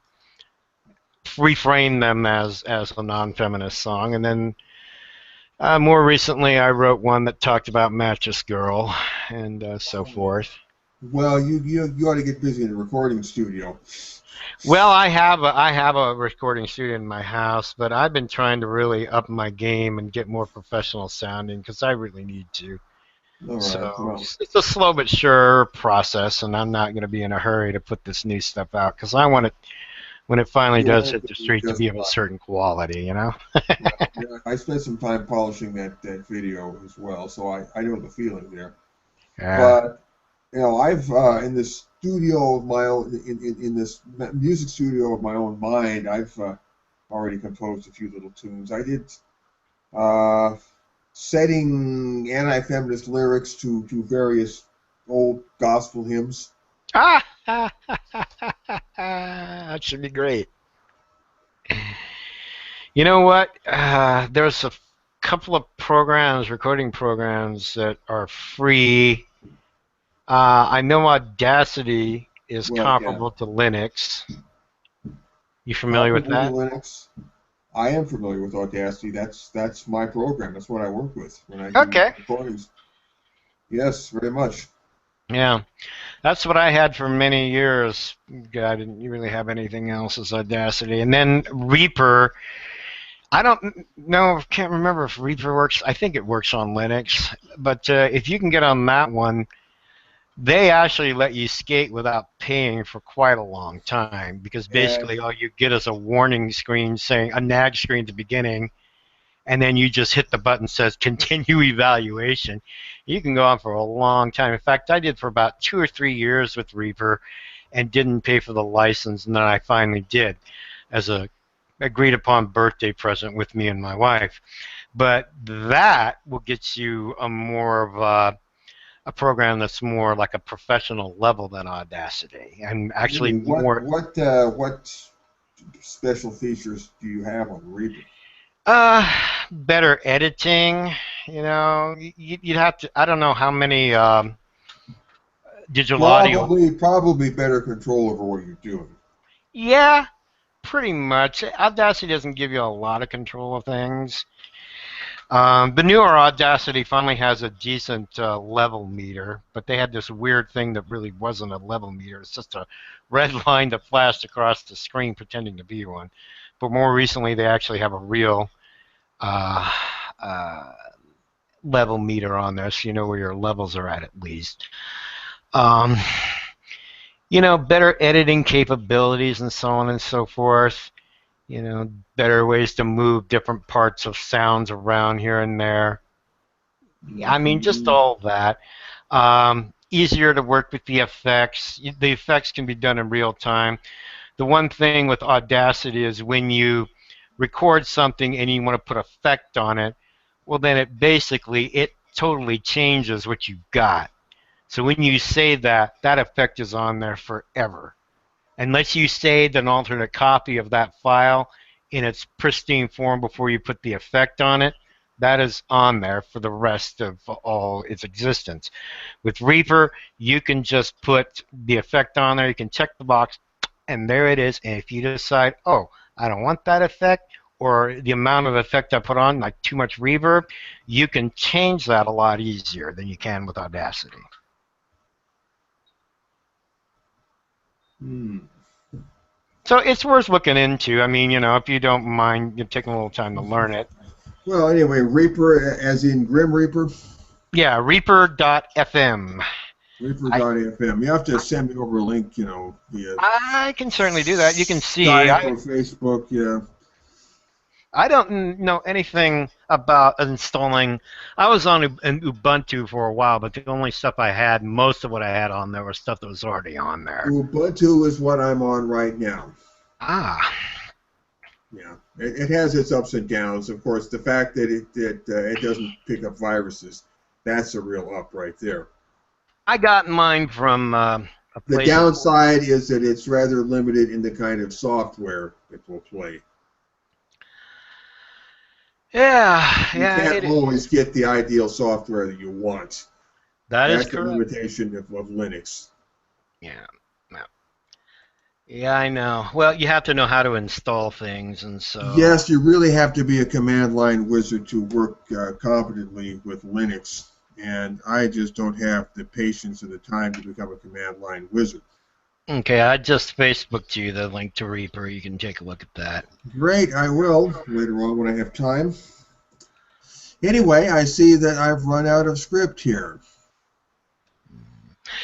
reframe them as a non-feminist song, and then more recently I wrote one that talked about Mattress Girl and so forth. Well, you ought to get busy in the recording studio. Well, I have a recording studio in my house, but I've been trying to really up my game and get more professional sounding because I really need to. All right. So Well, it's a slow but sure process, and I'm not going to be in a hurry to put this new stuff out because I want it when it finally you does want hit it the to be street to just be of a fine. certain quality. Well, yeah, I spent some time polishing that video as well, so I know the feeling there. Yeah. But I've in this studio of my own, in this music studio of my own mind, I've already composed a few little tunes. I did uh, setting anti-feminist lyrics to various old gospel hymns. Ah, that should be great. You know what? There's a couple of programs, recording programs that are free. I know Audacity is Well, yeah, comparable to Linux. You familiar with comparable to that? Linux. I am familiar with Audacity. That's my program. That's what I work with when I do Okay. recordings. Yes, very much. Yeah, that's what I had for many years. I didn't really have anything else as Audacity. And then Reaper, I don't know, can't remember if Reaper works. I think it works on Linux. But if you can get on that one, they actually let you skate without paying for quite a long time because And basically all you get is a warning screen saying a nag screen at the beginning, and then you just hit the button that says continue evaluation. You can go on for a long time. In fact, I did for about 2 or 3 years with Reaper and didn't pay for the license, and then I finally did as a agreed upon birthday present with me and my wife. But that will get you a more of a program that's more like a professional level than Audacity, and actually really, what more what uh, what special features do you have on Reaper? uh better editing. You'd have to. I don't know how many digital audio. Probably better control over what you're doing. Yeah, pretty much. Audacity doesn't give you a lot of control of things. The newer Audacity finally has a decent level meter, but they had this weird thing that really wasn't a level meter. It's just a red line that flashed across the screen pretending to be one. But more recently, they actually have a real uh, uh, level meter on there, so you know where your levels are at least. Um, better editing capabilities and so on and so forth. Better ways to move different parts of sounds around here and there. I mean, just Hmm. all that. Easier to work with the effects. The effects can be done in real time. The one thing with Audacity is when you record something and you want to put effect on it, well, then it totally changes what you've got. So when you say that, that effect is on there forever. unless you saved an alternate copy of that file in its pristine form before you put the effect on it, that is on there for the rest of all its existence. With Reaper, you can just put the effect on there. You can check the box, and there it is. And if you decide, oh, I don't want that effect, or the amount of effect I put on, like too much reverb, you can change that a lot easier than you can with Audacity. Hmm. So it's worth looking into. I mean, if you don't mind taking a little time to learn it. Well, anyway, Reaper, as in Grim Reaper? Yeah, Reaper.fm. I Reaper.fm. You have to send me over a link, via I can certainly do that. You can see. Skype or Facebook, yeah. I don't know anything about installing. I was on Ubuntu for a while, but the only stuff I had, most of what I had on there was stuff that was already on there. Ubuntu is what I'm on right now. Ah. Yeah, it has its ups and downs. Of course, the fact that it doesn't pick up viruses, that's a real up right there. I got mine from a The place. downside is that it's rather limited in the kind of software it will play. Yeah, You yeah, can't always get the ideal software that you want. that is That's the correct. limitation of Linux. Yeah, yeah, yeah, I know. Well, you have to know how to install things, and so. Yes, you really have to be a command line wizard to work competently with Linux, and I just don't have the patience or the time to become a command line wizard. Okay, I just Facebooked you the link to Reaper. You can take a look at that. Great, I will later on when I have time. Anyway, I see that I've run out of script here.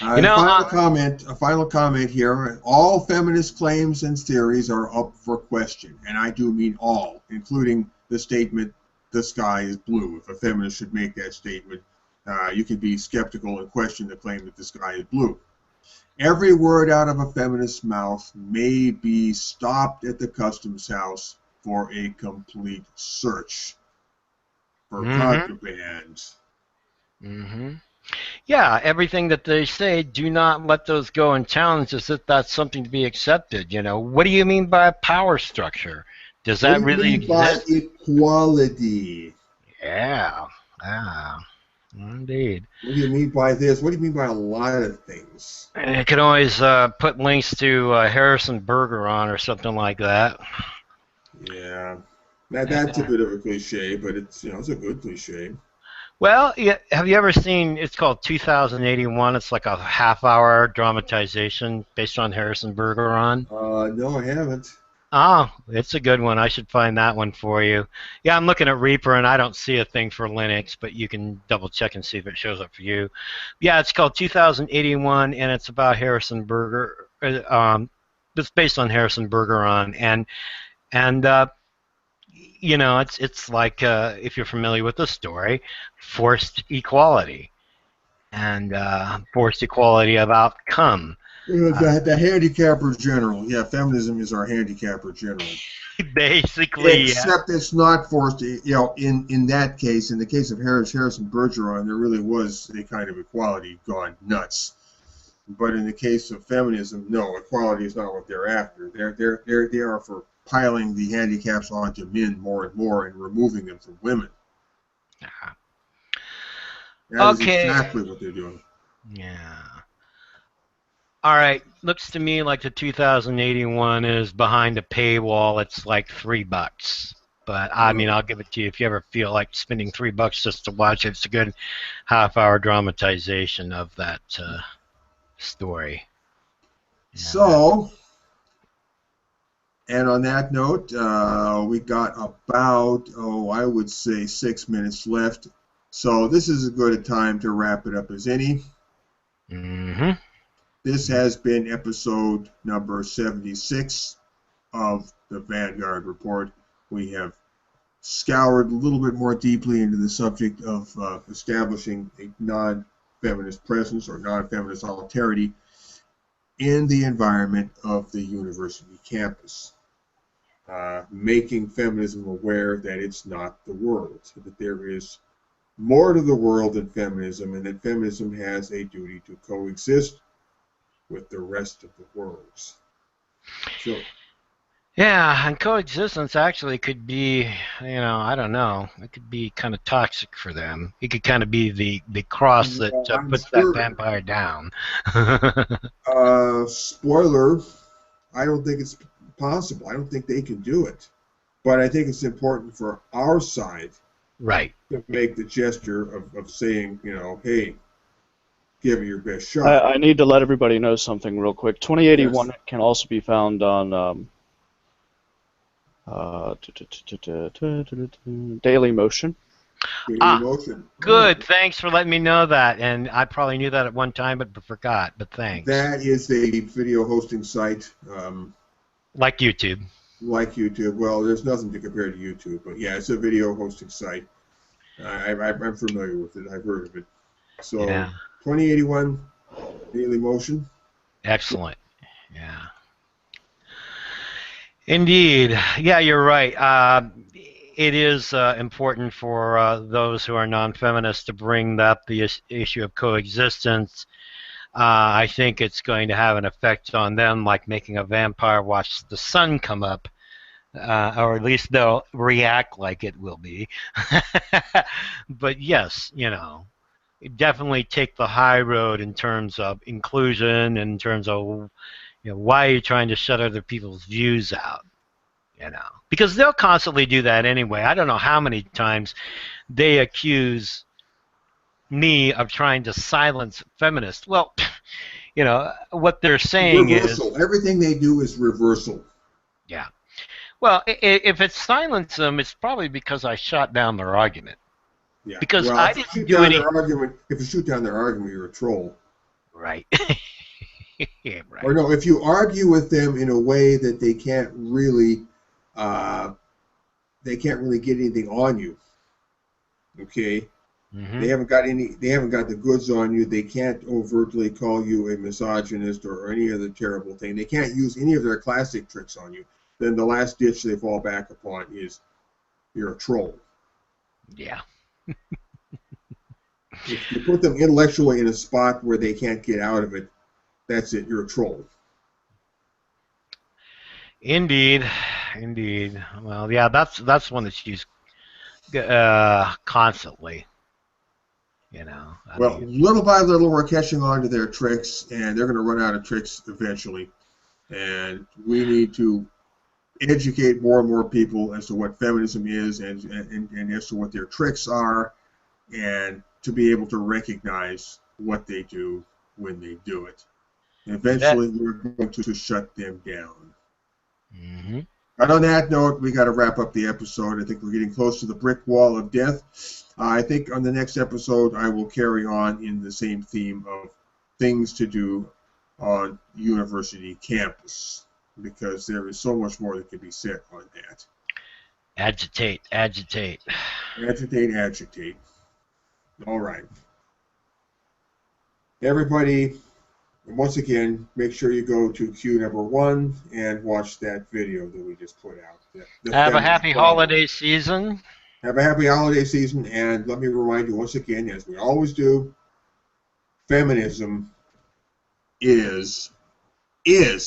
You know, A final comment here. All feminist claims and theories are up for question, and I do mean all, including the statement, the sky is blue. If a feminist should make that statement, you can be skeptical and question the claim that the sky is blue. Every word out of a feminist's mouth may be stopped at the customs house for a complete search for contraband. Yeah, everything that they say, do not let those go unchallenged as if that's something to be accepted. What do you mean by power structure? Does What do that you really mean by exist? equality? Yeah, yeah, indeed. What do you mean by this? What do you mean by a lot of things? And you can always put links to Harrison Berger on or something like that. Yeah, that's a bit of a cliche, but it's a good cliche. Well, yeah, have you ever seen? It's called 2081. It's like a half-hour dramatization based on Harrison Berger on. No, I haven't. Oh, it's a good one. I should find that one for you. Yeah, I'm looking at Reaper and I don't see a thing for Linux, but you can double check and see if it shows up for you. Yeah, it's called 2081 and it's about Harrison Berger. It's based on Harrison Berger on and it's like if you're familiar with the story, forced equality and forced equality of outcome. The handicapper general. Yeah, feminism is our handicapper general. Basically, yeah. Except it's not forced. In that case, in the case of Harrison Bergeron, there really was a kind of equality gone nuts. But in the case of feminism, no, equality is not what they're after. They are for piling the handicaps onto men more and more and removing them from women. That is Okay. exactly what they're doing. Yeah. All right. Looks to me like the 2081 is behind a paywall. It's like $3. But I mean, I'll give it to you if you ever feel like spending $3 just to watch it. It's a good half-hour dramatization of that story. So, and on that note, we got about, I would say 6 minutes left. So this is as good a time to wrap it up as any. This has been episode number 76 of the Vanguard Report. We have scoured a little bit more deeply into the subject of establishing a non-feminist presence or non-feminist alterity in the environment of the university campus, making feminism aware that it's not the world, that there is more to the world than feminism, and that feminism has a duty to coexist with the rest of the world. So Yeah, and coexistence actually could be, I don't know, it could be kind of toxic for them. It could kind of be the cross that well, I'm puts that sure. vampire down. Spoiler: I don't think it's possible. I don't think they can do it. But I think it's important for our side Right. to make the gesture of saying, hey, give it your best I, shot. I need to let everybody know something real quick. Yes. 2081 can also be found on Daily Motion. Daily Ah, Motion. Oh, good. Thanks for letting me know that. And I probably knew that at one time, but forgot. But thanks. that is a video hosting site, Like YouTube. like YouTube. Well, there's nothing to compare to YouTube, but yeah, it's a video hosting site. I'm familiar with it. I've heard of it. So Yeah. 2081 Daily Motion. Excellent. Yeah. Indeed. Yeah, you're right. It is important for those who are non-feminists to bring up the issue of coexistence. I think it's going to have an effect on them, like making a vampire watch the sun come up, or at least they'll react like it will be. But yes, definitely take the high road in terms of inclusion, in terms of why are you trying to shut other people's views out? Because they'll constantly do that anyway. I don't know how many times they accuse me of trying to silence feminists. Well, what they're saying is, Reversal. Everything they do is reversal. yeah. Well, if it's silence them, it's probably because I shot down their argument. Yeah. Because Well, I if you didn't shoot do down any. their argument, you're a troll. Right. Yeah, Or right. no, if you argue with them in a way that uh, they can't really get anything on you. Okay, Hmm. they haven't got the goods on you. They can't overtly call you a misogynist or any other terrible thing. They can't use any of their classic tricks on you. Then the last ditch they fall back upon is you're a troll. Yeah. If you put them intellectually in a spot where they can't get out of it, that's it. You're a troll. Indeed. Indeed. Well, yeah, that's one that's used constantly. I Well, mean, little by little, we're catching on to their tricks, and they're going to run out of tricks eventually. And we need to educate more and more people as to what feminism is and as to what their tricks are, and to be able to recognize what they do when they do it. you bet. Eventually, we're going to shut them down. Hmm. And on that note, we got to wrap up the episode. I think we're getting close to the brick wall of death. I think on the next episode, I will carry on in the same theme of things to do on university campus, because there is so much more that can be said on that. Agitate, agitate. Agitate, agitate. All right. Everybody, once again, make sure you go to Q number 1 and watch that video that we just put out. The Have a feminist happy problem. holiday season. Have a happy holiday season, and let me remind you once again, as we always do, feminism is,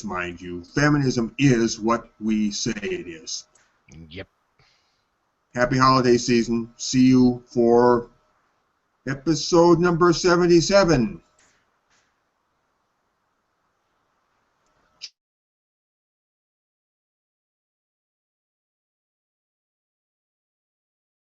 mind you, feminism is what we say it is. Yep. Happy holiday season. See you for episode number 77.